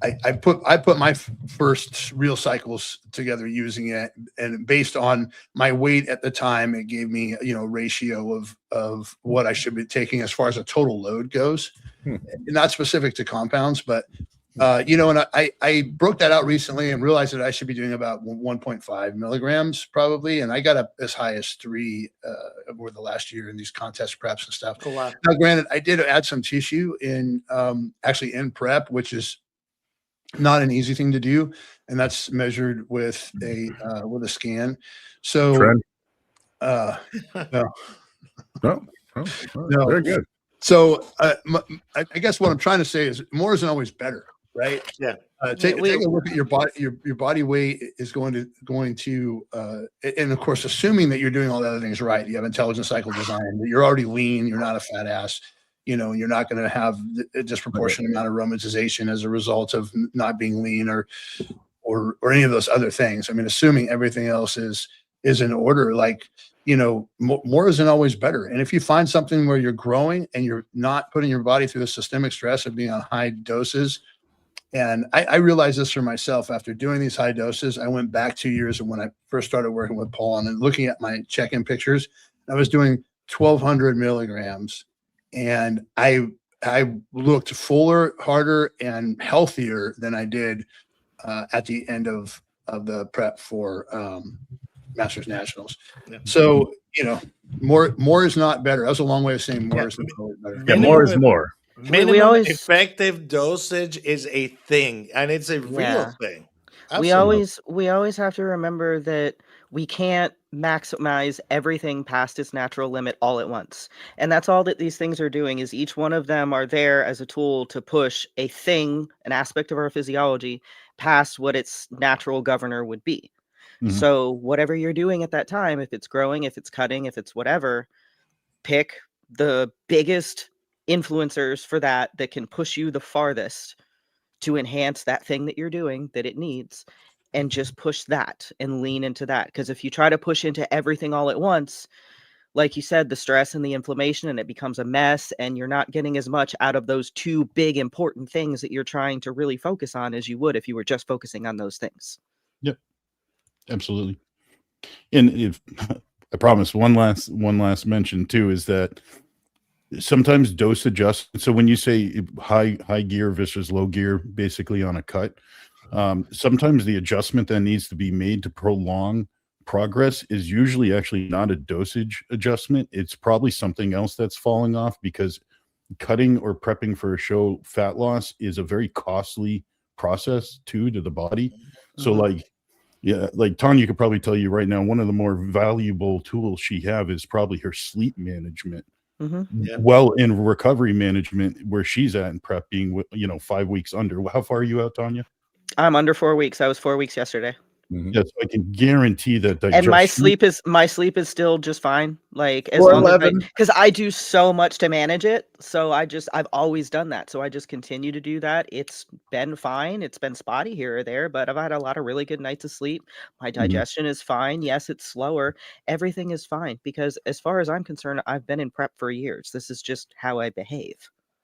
I put my first real cycles together using it, and based on my weight at the time, it gave me, you know, ratio of what I should be taking as far as a total load goes. Not specific to compounds, but you know, and I broke that out recently and realized that I should be doing about 1.5 milligrams probably, and I got up as high as 3 over the last year in these contest preps and stuff. Oh, wow. Now, granted, I did add some tissue in actually in prep, which is not an easy thing to do, and that's measured with a scan. So, no. Very good. So I guess what I'm trying to say is more isn't always better, right? Yeah. Take a look at your body. Your body weight is going to, and of course, assuming that you're doing all the other things right, you have intelligent cycle design, that you're already lean, you're not a fat ass. You know, you're not going to have a disproportionate amount of aromatization as a result of not being lean or any of those other things. I mean, assuming everything else is in order, like, you know, more isn't always better. And if you find something where you're growing and you're not putting your body through the systemic stress of being on high doses, And I realized this for myself after doing these high doses. I went back 2 years and when I first started working with Paul and looking at my check-in pictures, I was doing 1,200 milligrams, and I looked fuller, harder, and healthier than I did at the end of the prep for Masters Nationals. Yeah. So, more is not better. That was a long way of saying more is not always better. Yeah, more is more. Minimum always- effective dosage is a thing, and it's a real thing. We Absolutely. always have to remember that we can't maximize everything past its natural limit all at once. And that's all that these things are doing, is each one of them are there as a tool to push a thing, an aspect of our physiology, past what its natural governor would be. Mhm. So whatever you're doing at that time, if it's growing, if it's cutting, if it's whatever, pick the biggest influencers for that can push you the farthest to enhance that thing that you're doing that it needs, and just push that and lean into that. Because if you try to push into everything all at once, like you said, the stress and the inflammation, and it becomes a mess, and you're not getting as much out of those two big important things that you're trying to really focus on as you would if you were just focusing on those things. Yep, absolutely. And if I promise one last mention too is that sometimes dose adjust. So when you say high gear versus low gear, basically on a cut, sometimes the adjustment that needs to be made to prolong progress is usually actually not a dosage adjustment. It's probably something else that's falling off, because cutting or prepping for a show fat loss is a very costly process too to the body. So like Tanya could probably tell you right now, one of the more valuable tools she have is probably her sleep management. Mm-hmm. Well, in recovery management, where she's at in prep, being 5 weeks under. How far are you out, Tanya? I'm under 4 weeks. I was 4 weeks yesterday. Yes, I can guarantee that. And my sleep is still just fine. Like, as Or long as 11. because I do so much to manage it. So I've always done that. So I just continue to do that. It's been fine. It's been spotty here or there, but I've had a lot of really good nights of sleep. My digestion is fine. Yes, it's slower. Everything is fine, because as far as I'm concerned, I've been in prep for years. This is just how I behave.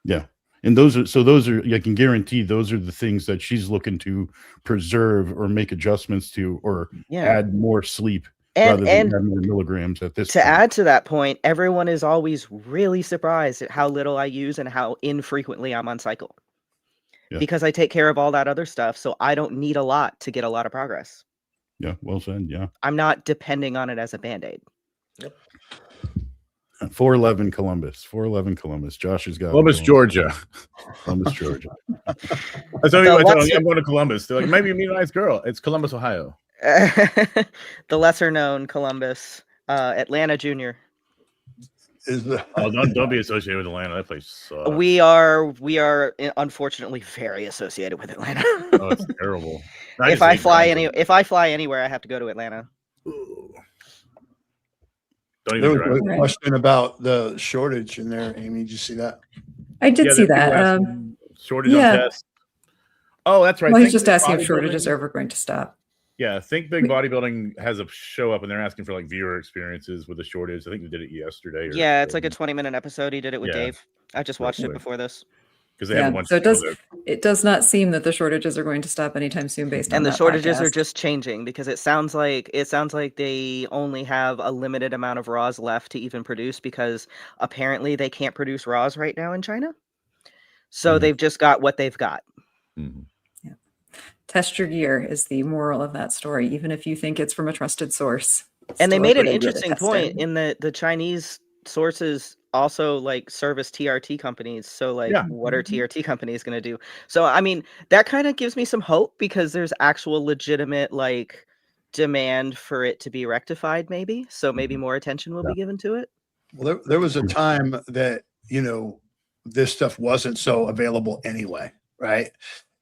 Yeah. And those are, I can guarantee those are the things that she's looking to preserve or make adjustments to, or add more sleep rather than add more milligrams at this to point. add to that point, everyone is always really surprised at how little I use and how infrequently I'm on cycle. Yeah. Because I take care of all that other stuff. So I don't need a lot to get a lot of progress. Yeah, well said. Yeah. I'm not depending on it as a Band-Aid. Yep. 411 Columbus. 411 Columbus. Josh has got Columbus, Georgia. Columbus, Georgia. That's what I tell them. I'm going to Columbus. They're like, maybe you meet a nice girl. It's Columbus, Ohio. The lesser known Columbus, Atlanta Junior. Don't be associated with Atlanta. That place sucks. We are unfortunately very associated with Atlanta. Oh, it's terrible. If I fly anywhere, I have to go to Atlanta. Don't There even was drive. a question about the shortage in there, Amy. Did you see that? I did see that. Shortage yeah. on tests. Oh, that's right. Well, he's Think just Big asking if Bodybuilding- shortages are ever going to stop. Yeah, Think Big Bodybuilding has a show up, and they're asking for like viewer experiences with the shortage. I think they did it yesterday. Yeah, it's like a 20-minute episode. He did it with Yeah. Dave. I just watched it before this. Because they have a bunch So of it does not seem that the shortages are going to stop anytime soon, based on And the that shortages are podcast. just changing, because it sounds like they only have a limited amount of raws left to even produce, because apparently they can't produce raws right now in China. So they've just got what they've got. Mm-hmm. Yeah. Test your gear is the moral of that story, even if you think it's from a trusted source. And they Still made an pretty good at interesting testing. point in that the Chinese sources also like service TRT companies. So like, what are TRT companies going to do? So, I mean, that kind of gives me some hope, because there's actual legitimate like demand for it to be rectified, maybe. So maybe more attention will be given to it. Well, there was a time that, this stuff wasn't so available anyway, right?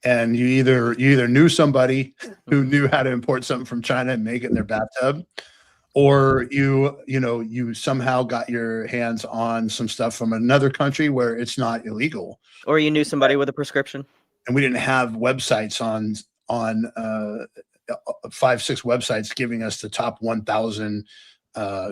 And you either knew somebody who knew how to import something from China and make it in their bathtub, or you somehow got your hands on some stuff from another country where it's not illegal, or you knew somebody with a prescription. And we didn't have websites on 5-6 websites giving us the top 1,000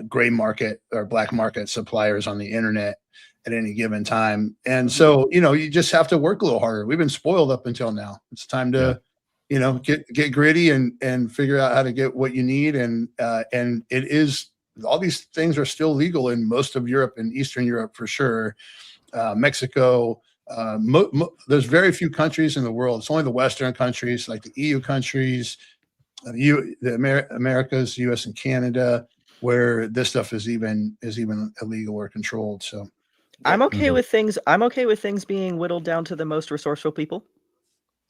gray market or black market suppliers on the internet. at any given time. And so, you just have to work a little harder. We've been spoiled up until now. It's time to, get gritty and figure out how to get what you need. And it is, all these things are still legal in most of Europe and Eastern Europe for sure. Mexico, there's very few countries in the world. It's only the Western countries, like the EU countries, the Americas, US and Canada, where this stuff is even illegal or controlled. So I'm okay with things. I'm okay with things being whittled down to the most resourceful people.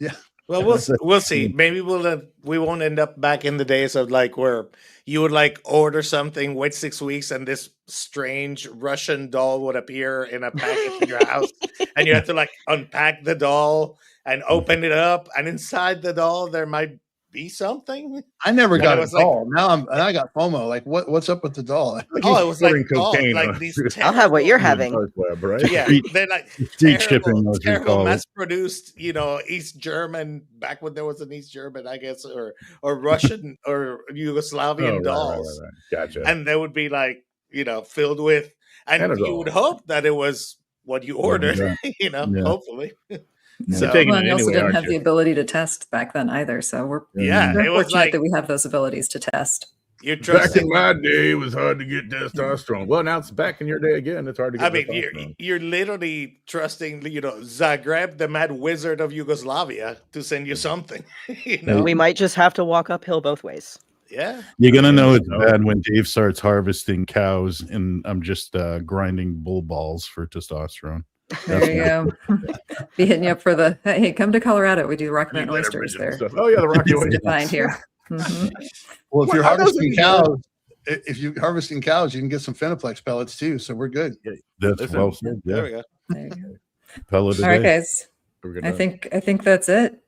Yeah. Well, we'll see. Maybe we won't end up back in the days of like where you would like order something, wait 6 weeks, and this strange Russian doll would appear in a package in your house, and you have to like unpack the doll and open it up, and inside the doll there might be something. I never got a doll. I got FOMO. Like, what's up with the doll? It was like cocaine. Like these. I'll have what you're having. Web, right? Yeah, they're like terrible mass-produced, East German, back when there was an East German, I guess, or Russian or Yugoslavian dolls. Right. Gotcha. And they would be like, filled with, and you would hope that it was what you ordered, hopefully. So, and you also didn't have the ability to test back then either. So we're it was fortunate like that we have those abilities to test. Back in my day, it was hard to get testosterone. Well, now it's back in your day again. It's hard to get testosterone. You're literally trusting, Zagreb, the mad wizard of Yugoslavia, to send you something. We might just have to walk uphill both ways. Yeah. You're going to know it's bad when Dave starts harvesting cows and I'm just grinding bull balls for testosterone. There you go. Be hitting you up for hey, come to Colorado. We do Rocky Mountain oysters there. Oh yeah, the Rocky oysters. Defined here. Mm-hmm. Well, if you're harvesting cows, you can get some Phenoplex pellets too. So we're good. That's well said. Yeah. There we go. There you go. Pellet All right, guys. I think that's it.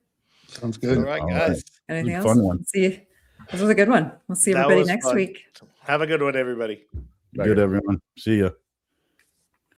Sounds good. All right, guys. Anything else? Fun one. See, this was a good one. We'll see everybody next week. Have a good one, everybody. Good, everyone. See ya.